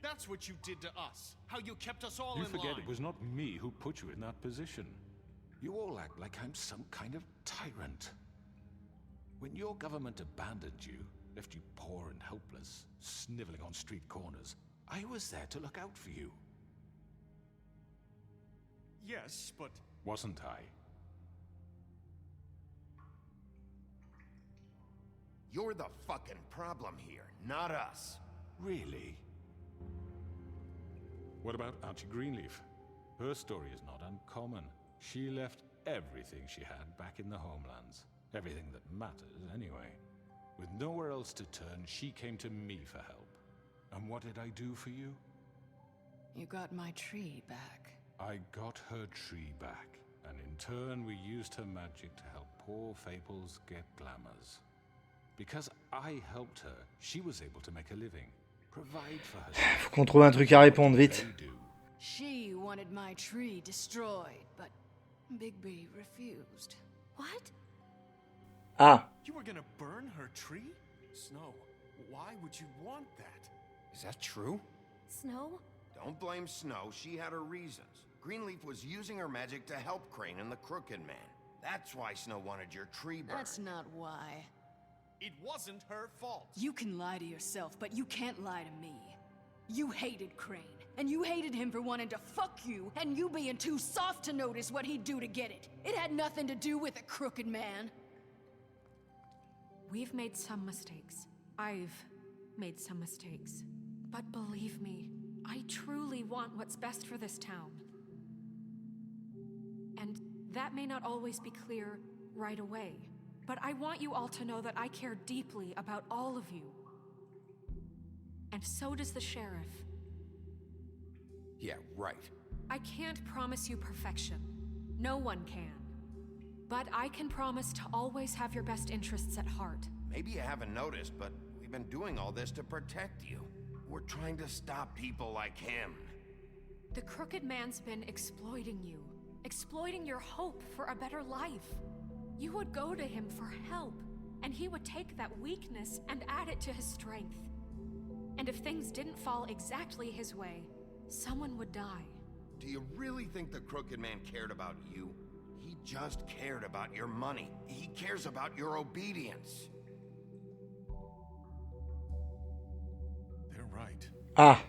That's what you did to us. How you kept us all You in forget line. it was not me who put you in that position. You all act like I'm some kind of tyrant. When your government abandoned you, left you poor and helpless, sniveling on street corners, I was there to look out for you. Yes, but... Wasn't I? You're the fucking problem here, not us. Really? What about Auntie Greenleaf? Her story is not uncommon. She left everything she had back in the homelands. Everything that matters, anyway. With nowhere else to turn, she came to me for help. And what did I do for you? You got my tree back. I got her tree back, and in turn we used her magic to help poor Fables get glamours. Because I helped her, she was able to make a living, provide for herself. Faut qu'on trouve un truc à répondre vite. She wanted my tree destroyed, but Bigby refused. What? Ah. You were gonna burn her tree? Snow, why would you want that? Is that true? Snow? Don't blame Snow, she had her reasons. Greenleaf was using her magic to help Crane and the Crooked Man. That's why Snow wanted your tree burned. That's not why. It wasn't her fault. You can lie to yourself, but you can't lie to me. You hated Crane, and you hated him for wanting to fuck you, and you being too soft to notice what he'd do to get it. It had nothing to do with the Crooked Man. We've made some mistakes. I've made some mistakes. But believe me, I truly want what's best for this town. And that may not always be clear right away. But I want you all to know that I care deeply about all of you. And so does the sheriff. Yeah, right. I can't promise you perfection. No one can. But I can promise to always have your best interests at heart. Maybe you haven't noticed, but we've been doing all this to protect you. We're trying to stop people like him. The Crooked Man's been exploiting you. Exploiting your hope for a better life. You would go to him for help, and he would take that weakness and add it to his strength. And if things didn't fall exactly his way, someone would die. Do you really think the Crooked Man cared about you? He just cared about your money. He cares about your obedience. They're right. Ah.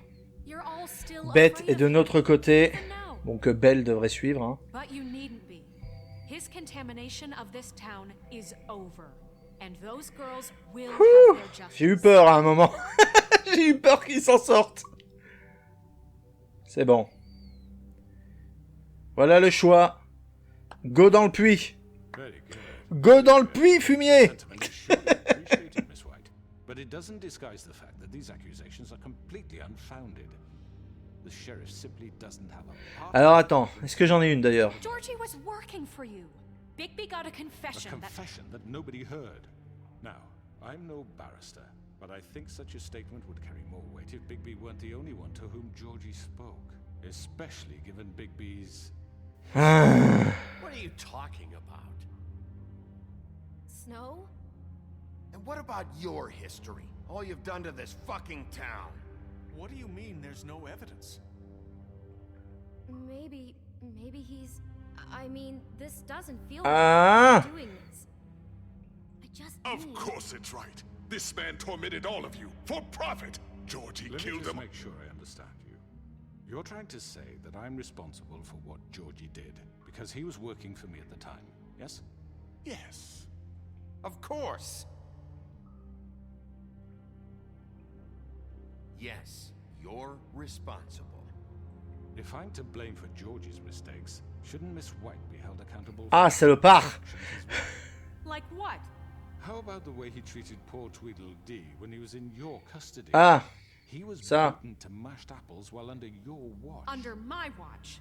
You're all still Beth afraid est de of notre côté. him, even now. Donc Belle devrait suivre. Hein. But you needn't be. His contamination of this town is over. And those girls will have their justice. J'ai eu peur à un moment. J'ai eu peur qu'ils s'en sortent. C'est bon. Voilà le choix. Go dans le puits. Go dans le puits, fumier. But it doesn't disguise the fact that these accusations are completely unfounded. The sheriff simply doesn't have a part. Alors attends, est-ce que j'en ai une d'ailleurs? Georgie was working for you. Bigby got a confession A confession that nobody heard. Now, I'm no barrister, but I think such a statement would carry more weight if Bigby weren't the only one to whom Georgie spoke. Especially given Bigby's... What are you talking about? Snow? And what about your history? All you've done to this fucking town? What do you mean there's no evidence? Maybe he's... I mean, this doesn't feel Ah. like doing this. I just Of need... course it's right. This man tormented all of you for profit. Georgie Let me killed just him. make sure I understand you. You're trying to say that I'm responsible for what Georgie did because he was working for me at the time, yes? Yes. Of course. Yes, you're responsible. If I'm to blame for Georgie's mistakes, shouldn't Miss White be held accountable for Ah, salopard. his actions as well? Like what? How about the way he treated poor Tweedledee when he was in your custody? Ah, He was ça. beaten to mashed apples while under your watch. Under my watch.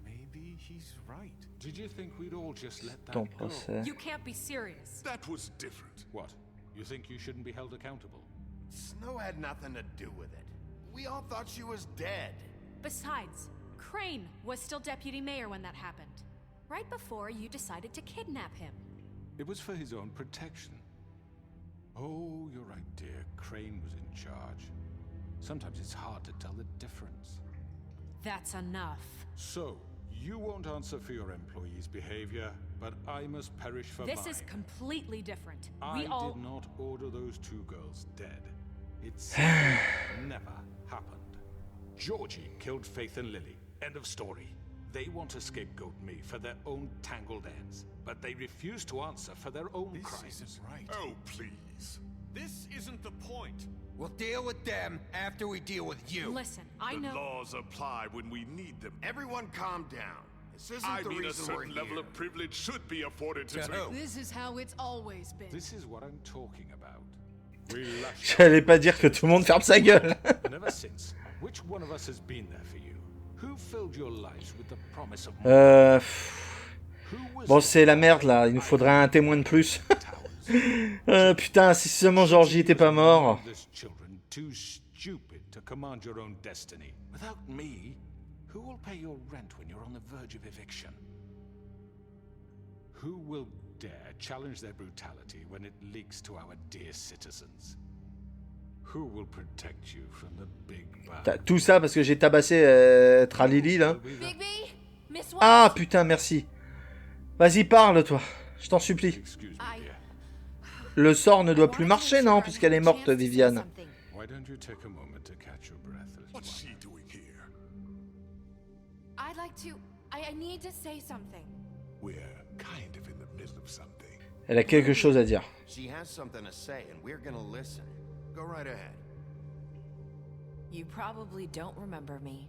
Maybe he's right. Did you think we'd all just let that ton go? procès. You can't be serious. That was different. What? You think you shouldn't be held accountable? Snow had nothing to do with it. We all thought she was dead. Besides, Crane was still deputy mayor when that happened. Right before you decided to kidnap him. It was for his own protection. Oh, you're right, dear. Crane was in charge. Sometimes it's hard to tell the difference. That's enough. So, you won't answer for your employees' behavior, but I must perish for This mine. is completely different. I We all... did not order those two girls dead. It simply never happened. Georgie killed Faith and Lily. End of story. They want to scapegoat me for their own tangled ends, but they refuse to answer for their own This crimes. isn't right. Oh, please. This isn't the point. We'll deal with them after we deal with you. Listen, I The know... laws apply when we need them. Everyone calm down. This isn't I the mean, a reason we're certain here. level of privilege should be afforded to To me. who? This is how it's always been. This is what I'm talking about. We lash J'allais pas dire que tout le monde ferme sa gueule. out. And ever since, which one of us has been there for you? Who filled your lives with the promise of more? Who was Bon, c'est la merde là. Il nous faudrait un témoin de plus. Putain, si seulement Georgie était pas mort. This children too stupid to command your own destiny. Without me, who will pay your rent when you're on the verge of eviction? Who will dare challenge their brutality when it leaks to our dear citizens? Who will protect you from the big bad? Tout ça parce que j'ai tabassé Tralili là. Bigby? Miss White? Ah putain, merci. Vas-y, parle toi. Je t'en supplie. Excuse me, dear. Le sort ne doit plus marcher, non? Puisqu'elle est morte, Viviane. Why don't you take a moment to catch your breath, little What's one? she doing here? I'd like to... I need to say something. We're kind of in the middle of something. Elle a quelque chose à dire. She has something to say, and we're gonna listen. Go right ahead. You probably don't remember me.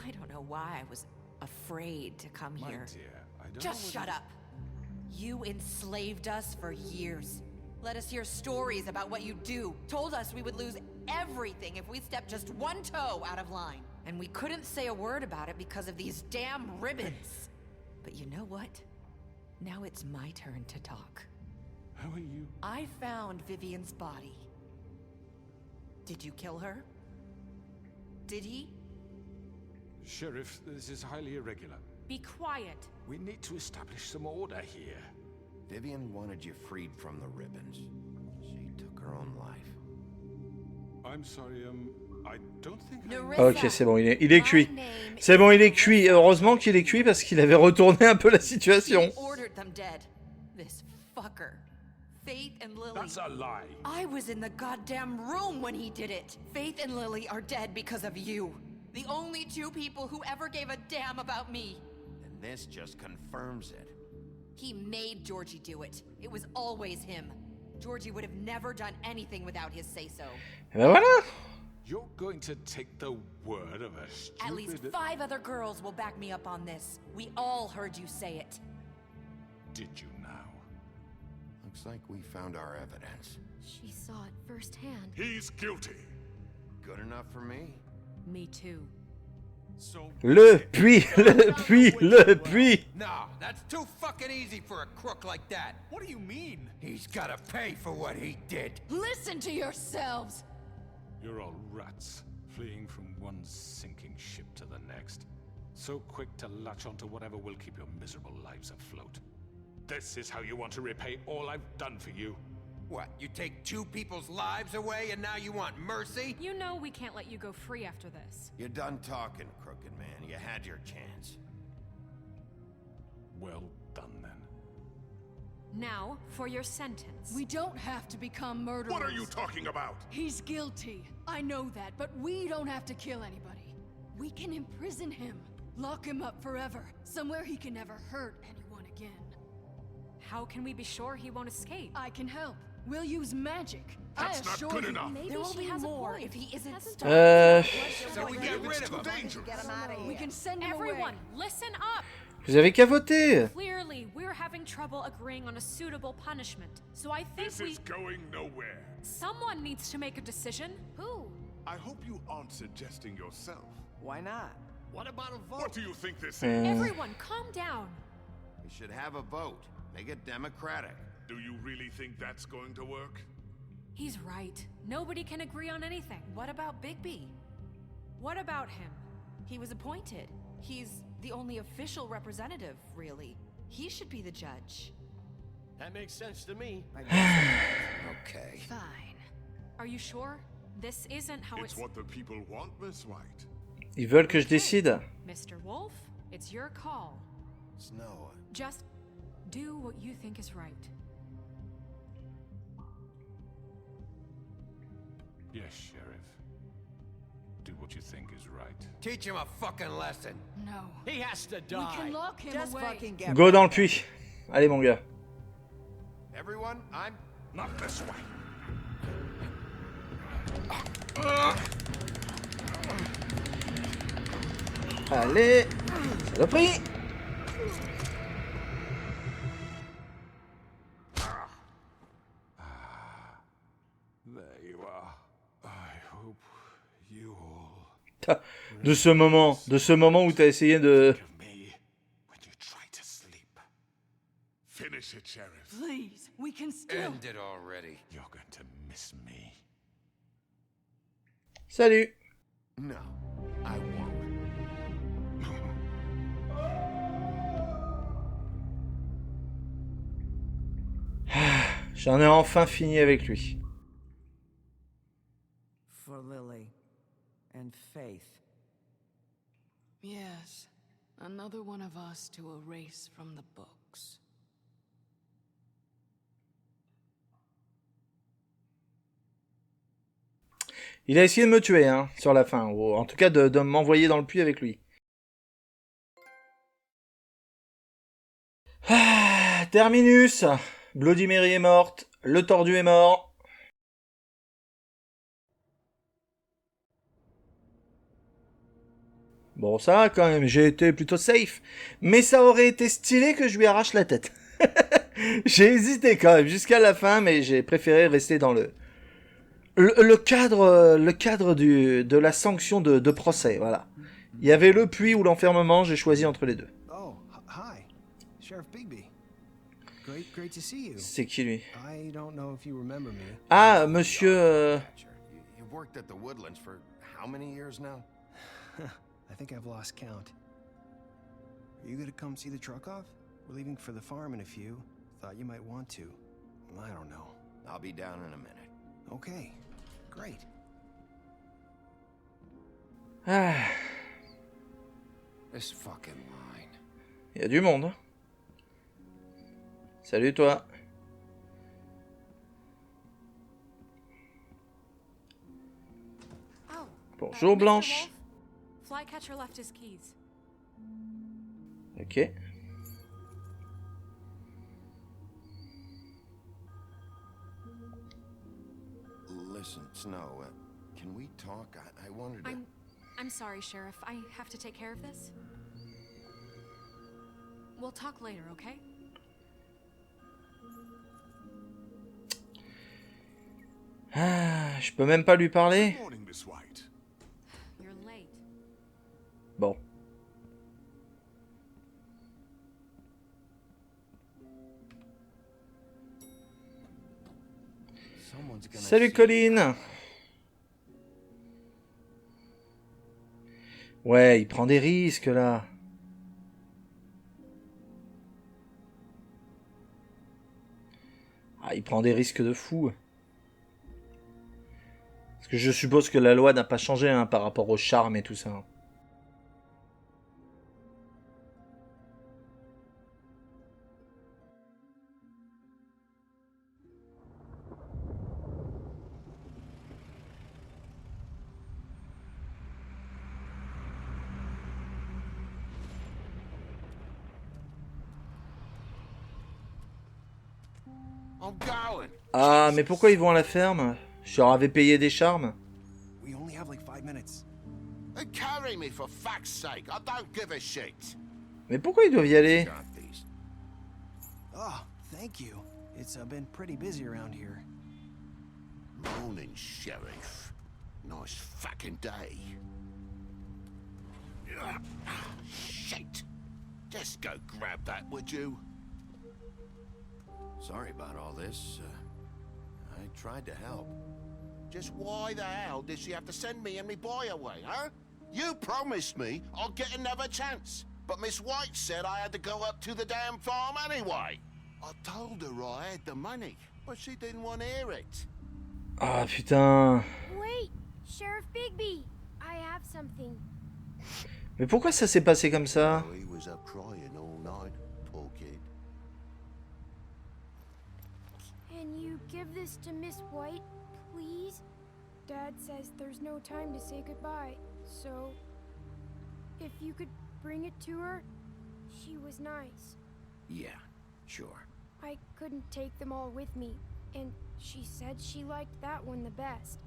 I don't know why I was afraid to come My here. dear, I don't Just know shut up. You enslaved us for years. Let us hear stories about what you do. Told us we would lose everything if we stepped just one toe out of line. And we couldn't say a word about it because of these damn ribbons. But you know what? Now it's my turn to talk. How are you? I found Vivian's body. Did you kill her? Did he? Sheriff, this is highly irregular. Be quiet. We need to establish some order here. Vivian wanted you freed from the ribbons. She took her own life. I'm sorry, I don't think Ok, c'est bon, il est cuit. C'est bon, il est cuit. Heureusement qu'il est cuit parce qu'il avait retourné un peu la situation. He ordered them dead. This fucker. Faith and Lily. That's a lie. I was in the goddamn room when he did it. Faith and Lily are dead because of you. The only two people who ever gave a damn about me. And this just confirms it. He made Georgie do it. It was always him. Georgie would have never done anything without his say-so. Et ben voilà. You're going to take the word of a stupid... At least 5 other girls will back me up on this. We all heard you say it. Did you now? Looks like we found our evidence. She saw it firsthand. He's guilty. Good enough for me. Me too. Le puits, le puits, le puits. No, that's too fucking easy for a crook like that. What do you mean? He's gotta pay for what he did. Listen to yourselves! You're all rats, fleeing from one sinking ship to the next. So quick to latch onto whatever will keep your miserable lives afloat. This is how you want to repay all I've done for you. What, you take 2 people's lives away and now you want mercy? You know we can't let you go free after this. You're done talking, crooked man. You had your chance. Well done, then. Now, for your sentence. We don't have to become murderers. What are you talking about? He's guilty. I know that, but we don't have to kill anybody. We can imprison him. Lock him up forever. Somewhere he can never hurt anyone again. How can we be sure he won't escape? I can help. We'll use magic. That's not good enough. Maybe There will she be has more a point. if he isn't Hasn't stopped. So we get rid It's of too him. dangerous. Get him out of here. We can send him Everyone, away. listen up! Vous avez qu'à voter. Clearly, we're having trouble agreeing on a suitable punishment. So I think This is going nowhere. someone needs to make a decision. Who? I hope you aren't suggesting yourself. Why not? What about a vote? What do you think this is? Everyone, calm down. We should have a vote. Make it democratic. Do you really think that's going to work? He's right. Nobody can agree on anything. What about Bigby? What about him? He was appointed. He's the only official representative, really. He should be the judge. That makes sense to me. Okay. Fine. Are you sure? This isn't how It's what the people want, Miss White. Ils veulent que je décide. Mr. Wolf, it's your call. Snow. Just do what you think is right. Yes, Sheriff. Do what you think is right. Teach him a fucking lesson. No. He has to We die. can lock him Just away. fucking get Go dans le puits. Allez mon gars. Everyone, I'm... Not this way. Allez. Saloperie. There you are. I hope you all De ce moment où t'as essayé de... give me when you try to sleep. Finish it, Sheriff. Please, we can still. End it already. You're going to miss me. Salut. No, I won't. J'en ai enfin fini avec lui. For Lily and Faith. Yes, another one of us to erase from the books. Il a essayé de me tuer, hein, sur la fin. Ou en tout cas, de m'envoyer dans le puits avec lui. Ah, terminus. Bloody Mary est morte. Le tordu est mort. Bon, ça, quand même, j'ai été plutôt safe. Mais ça aurait été stylé que je lui arrache la tête. J'ai hésité quand même jusqu'à la fin, mais j'ai préféré rester dans le cadre de la sanction de procès, voilà. Il y avait le puits ou l'enfermement, j'ai choisi entre les deux. Oh, hi. Sheriff Bigby. Great to see you. C'est qui lui? I don't know if you remember me. Ah, monsieur... You've worked at the Woodlands for how many years now? I think I've lost count. Are you gonna come see the truck off? We're leaving for the farm in a few. Thought you might want to. I don't know. I'll be down in a minute. Okay, great. Ah, This fucking line. il y a du monde. Hein. Salut toi. Oh. Bonjour Mr. Blanche. Wolf, Flycatcher left his keys. Ok. Listen, Snow, can we talk? I wanted to... I'm sorry, Sheriff. I have to take care of this. We'll talk later, okay? Ah, je peux même pas lui parler. Good morning, Miss White. You're late. Bon, Salut Colin. Ouais, il prend des risques là. Ah, il prend des risques de fou. Parce que je suppose que la loi n'a pas changé hein, par rapport au charme et tout ça. Ah, mais pourquoi ils vont à la ferme? Je leur avais payé des charmes. We only have like 5 minutes. Carry me for fuck's sake. I don't give a shit. Mais pourquoi ils doivent y aller? Oh, thank you. It's been pretty busy around here. Morning, Sheriff. Nice fucking day. Shit. Just go grab that, would you? Sorry about all this. I tried to help. Just why the hell did she have to send me and me boy away, huh? You promised me I'd get another chance, but Miss White said I had to go up to the damn farm anyway. I told her I had the money, but she didn't want to hear it. Ah putain. Wait, Sheriff Bigby, I have something. Mais pourquoi ça s'est passé comme ça? He was up crying all night, poor kid. Can you give this to Miss White, please? Dad says there's no time to say goodbye, so if you could bring it to her, she was nice. Yeah, sure. I couldn't take them all with me, and she said she liked that one the best.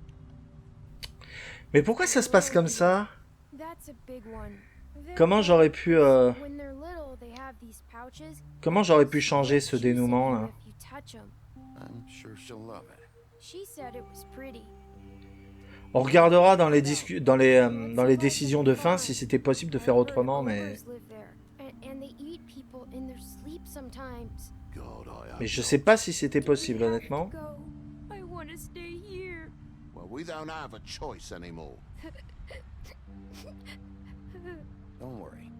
Mais pourquoi ça se passe comme ça? That's a big one. Comment j'aurais pu When they're little, they have these pouches. comment j'aurais pu changer ce dénouement là? If you touch them. I'm sure she'll love it. She said it was pretty. On regardera dans les décisions de fin si c'était possible de faire autrement, mais je sais pas si c'était possible honnêtement. Well, we don't have a choice anymore. Don't worry.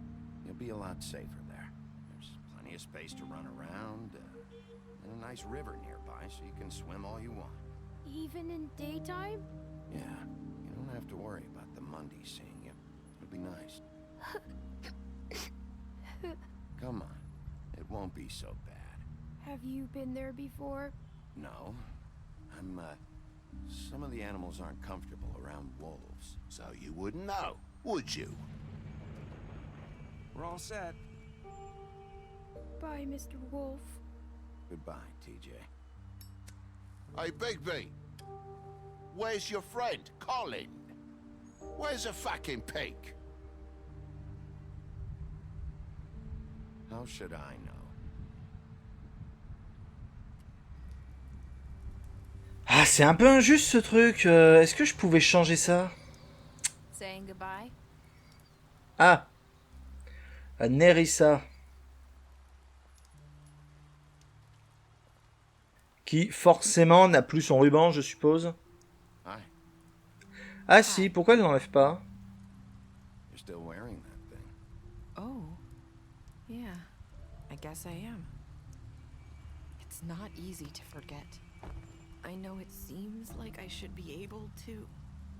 You'll be a lot safer there. There's plenty of space to run around, and a nice river nearby so you can swim all you want. Even in daytime? Yeah, you don't have to worry about the Mundy seeing you. It'll be nice. Come on, it won't be so bad. Have you been there before? No. Some of the animals aren't comfortable around wolves. So you wouldn't know, would you? We're all set. Bye, Mr. Wolf. Goodbye, TJ. Hey, Bigby. Where's your friend, Colin? Where's the fucking pig? How should I know? Ah, c'est un peu injuste ce truc. Est-ce que je pouvais changer ça? Saying goodbye? Ah, Nerissa. Qui forcément n'a plus son ruban, je suppose. Ah si, pourquoi elle n'enlève pas? You're still wearing that thing. Oh, yeah, I guess I am. It's not easy to forget. I know it seems like I should be able to.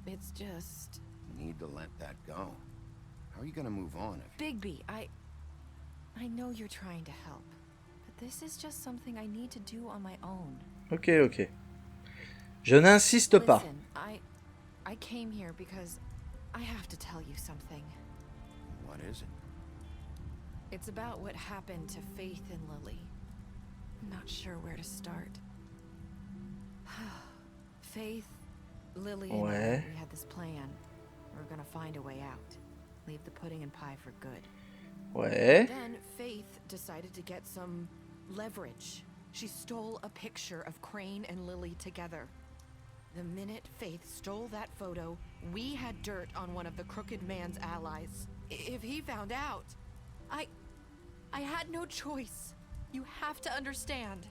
It's just... You need to let that go. How are you gonna move on if... Bigby, I know you're trying to help, but this is just something I need to do on my own. Ok, ok. Je n'insiste pas. Listen, I came here because I have to tell you something. What is it? It's about what happened to Faith and Lily. I'm not sure where to start. Faith, Lily, and I, we had this plan. We were gonna find a way out. Leave the pudding and pie for good. Ouais. Then Faith decided to get some leverage. She stole a picture of Crane and Lily together. The minute Faith stole that photo, we had dirt on one of the Crooked Man's allies. If he found out, I had no choice. You have to understand.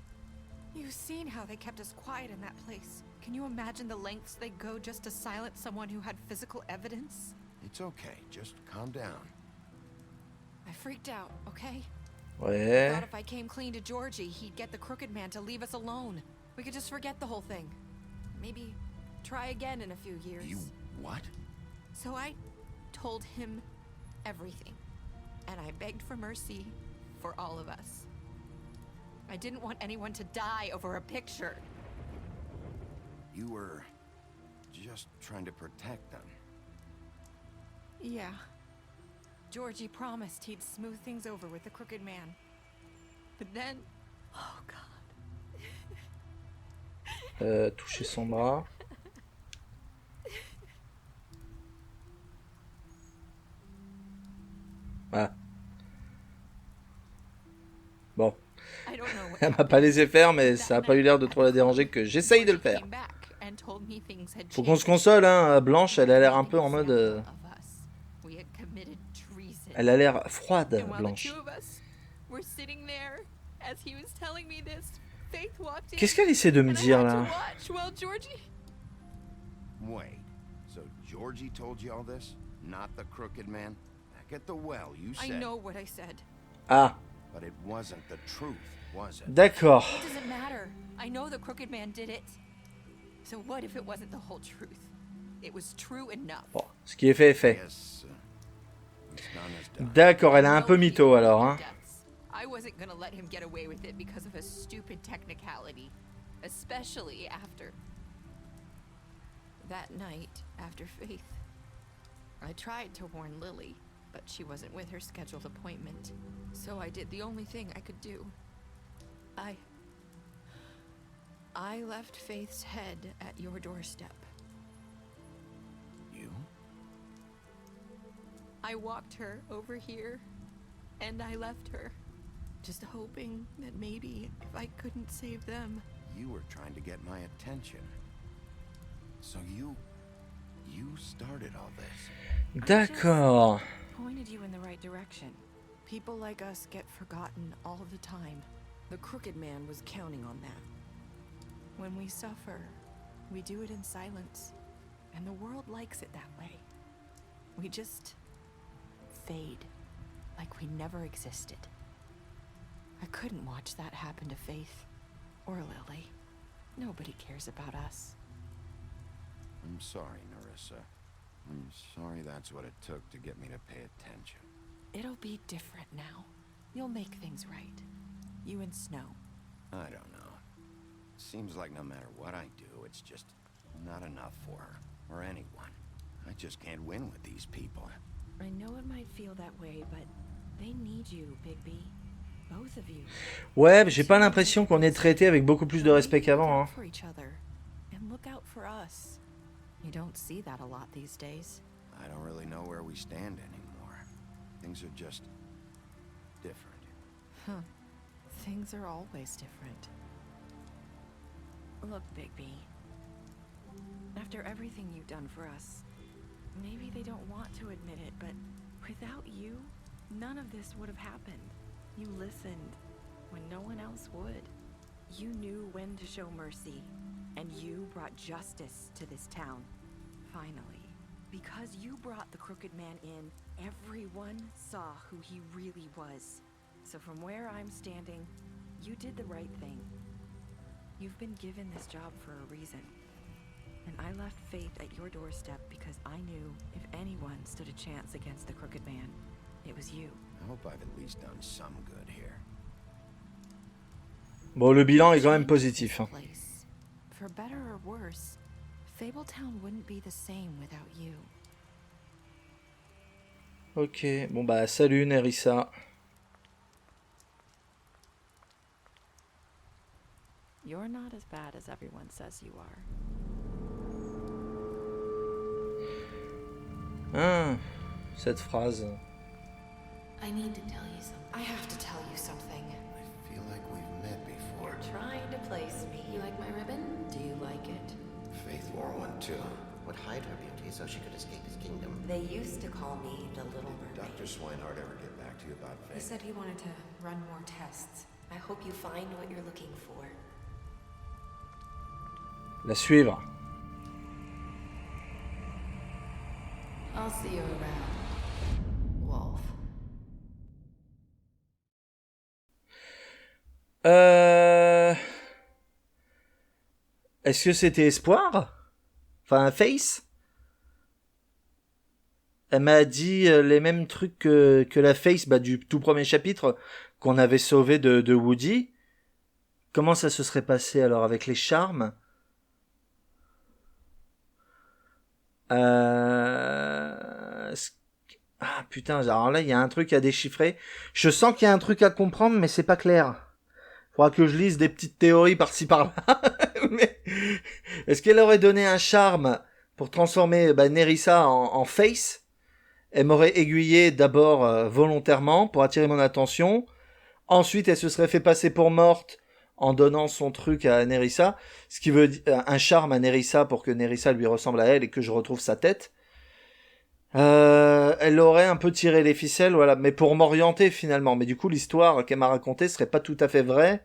You've seen how they kept us quiet in that place, Can you imagine the lengths they go just to silence someone who had physical evidence? It's okay, just calm down. I freaked out, okay? I Ouais. thought if I came clean to Georgie, he'd get the Crooked Man to leave us alone. We could just forget the whole thing. Maybe try again in a few years. You what? So I told him everything. And I begged for mercy for all of us. I didn't want anyone to die over a picture. You were just trying to protect them. Yeah. Georgie promised he'd smooth things over with the Crooked Man. But then... Oh, God. Toucher son bras. Ah. Bon. Elle m'a pas laissé faire, mais ça a pas eu l'air de trop la déranger que j'essaye de le faire. Faut qu'on se console, hein. Blanche, elle a l'air un peu en mode... Elle a l'air froide, Blanche. Qu'est-ce qu'elle essaie de me dire, là? Wait, so Georgie told you all this? Not the Crooked Man? Back at the well, you said... I know what I said. Ah. But it wasn't the truth, was it? D'accord. It doesn't matter. I know the Crooked Man did it. So what if it wasn't the whole truth? It was true enough. Bon, ce qui est fait est fait. D'accord, elle a un peu mytho alors, hein. I wasn't gonna let him get away with it because of a stupid technicality, especially after that night after Faith. I tried to warn Lily, but she wasn't with her scheduled appointment, so I did the only thing I could do. I left Faith's head at your doorstep. You? I walked her over here, and I left her, just hoping that maybe if I couldn't save them. You were trying to get my attention. So you started all this. D'accord. Pointed you in the right direction. People like us get forgotten all the time. The Crooked Man was counting on that. When we suffer, we do it in silence, and the world likes it that way. We just fade, like we never existed. I couldn't watch that happen to Faith, or Lily. Nobody cares about us. I'm sorry, Narissa. I'm sorry that's what it took to get me to pay attention. It'll be different now. You'll make things right. You and Snow. I don't know. Seems like no matter what I do, it's just not enough for her, or anyone. I just can't win with these people. I know it might feel that way, but they need you, Bigby. Both of you. Ouais, j'ai pas l'impression qu'on est traité avec beaucoup plus de respect qu'avant, hein. For each other, and look out for us. You don't see that a lot these days. I don't really know where we stand anymore. Things are just different. Huh. Things are always different. Look, Bigby. After everything you've done for us, maybe they don't want to admit it, but without you, none of this would have happened. You listened when no one else would. You knew when to show mercy, and you brought justice to this town. Finally, because you brought the Crooked Man in, everyone saw who he really was. So from where I'm standing, you did the right thing. You've been given this job for a reason. And I left Faith at your doorstep because I knew if anyone stood a chance against the Crooked Man, it was you. I hope I've at least done some good here. Bon, le bilan est quand même positif, hein. For better or worse, Fabletown wouldn't be the same without you. Ok, bon bah salut Nerissa. You're not as bad as everyone says you are. Ah, cette phrase. I need to tell you something. I have to tell you something. I feel like we've met before. You're trying to place me. You like my ribbon? Do you like it? Faith wore one too. Would hide her beauty so she could escape his kingdom. They used to call me the Little Mermaid. Dr. Swinehart ever get back to you about He Faith? said he wanted to run more tests. I hope you find what you're looking for. La suivre. I'll see you around, Wolf. Est-ce que c'était Espoir? Enfin, Face? Elle m'a dit les mêmes trucs que la Face du tout premier chapitre qu'on avait sauvé de Woody. Comment ça se serait passé alors avec les charmes? Ah putain, alors là il y a un truc à déchiffrer. Je sens qu'il y a un truc à comprendre, mais c'est pas clair. Faudra que je lise des petites théories par-ci par-là. Mais est-ce qu'elle aurait donné un charme pour transformer Nerissa en Face? Elle m'aurait aiguillé d'abord volontairement pour attirer mon attention. Ensuite, elle se serait fait passer pour morte en donnant son truc à Nerissa, ce qui veut dire un charme à Nerissa pour que Nerissa lui ressemble à elle et que je retrouve sa tête. Elle aurait un peu tiré les ficelles, voilà, mais pour m'orienter finalement. Mais du coup, l'histoire qu'elle m'a racontée serait pas tout à fait vraie.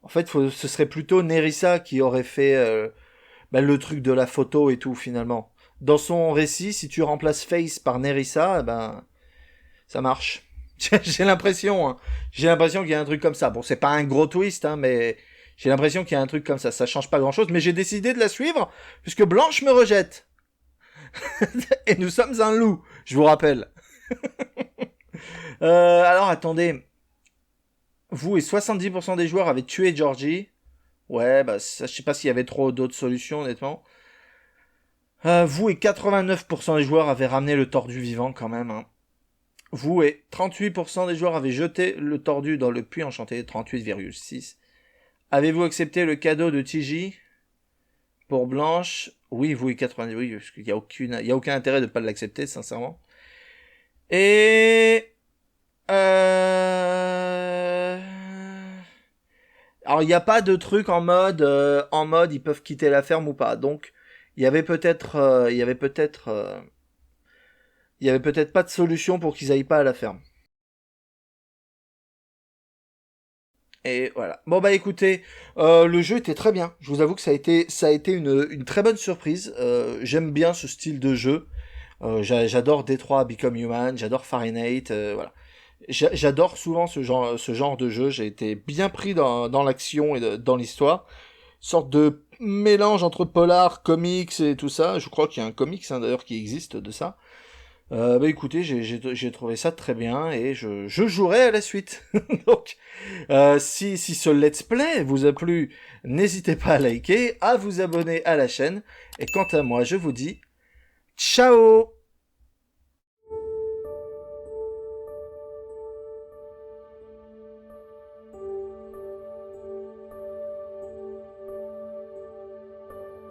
En fait, ce serait plutôt Nerissa qui aurait fait le truc de la photo et tout finalement. Dans son récit, si tu remplaces Face par Nerissa, ça marche. J'ai l'impression, hein. J'ai l'impression qu'il y a un truc comme ça. Bon, c'est pas un gros twist, hein, mais j'ai l'impression qu'il y a un truc comme ça. Ça change pas grand-chose, mais j'ai décidé de la suivre puisque Blanche me rejette. Et nous sommes un loup, je vous rappelle. Alors, attendez. Vous et 70% des joueurs avaient tué Georgie. Ouais, ça, je sais pas s'il y avait trop d'autres solutions, honnêtement. Vous et 89% des joueurs avaient ramené le tordu vivant, quand même, hein. Vous et 38% des joueurs avaient jeté le tordu dans le puits enchanté, 38,6. Avez-vous accepté le cadeau de TJ pour Blanche? Oui, vous et 90, oui, parce qu'il y a aucun intérêt de pas l'accepter, sincèrement. Et alors il n'y a pas de truc en mode ils peuvent quitter la ferme ou pas. Donc il y avait peut-être pas de solution pour qu'ils aillent pas à la ferme. Et voilà. Bon écoutez, le jeu était très bien. Je vous avoue que ça a été une très bonne surprise. J'aime bien ce style de jeu. J'adore Detroit Become Human, j'adore Fahrenheit, voilà. J'adore souvent ce genre de jeu. J'ai été bien pris dans l'action et dans l'histoire. Sorte de mélange entre polar, comics et tout ça. Je crois qu'il y a un comics d'ailleurs qui existe de ça. Écoutez, j'ai trouvé ça très bien et je jouerai à la suite. Donc, si ce let's play vous a plu, n'hésitez pas à liker, à vous abonner à la chaîne. Et quant à moi, je vous dis ciao!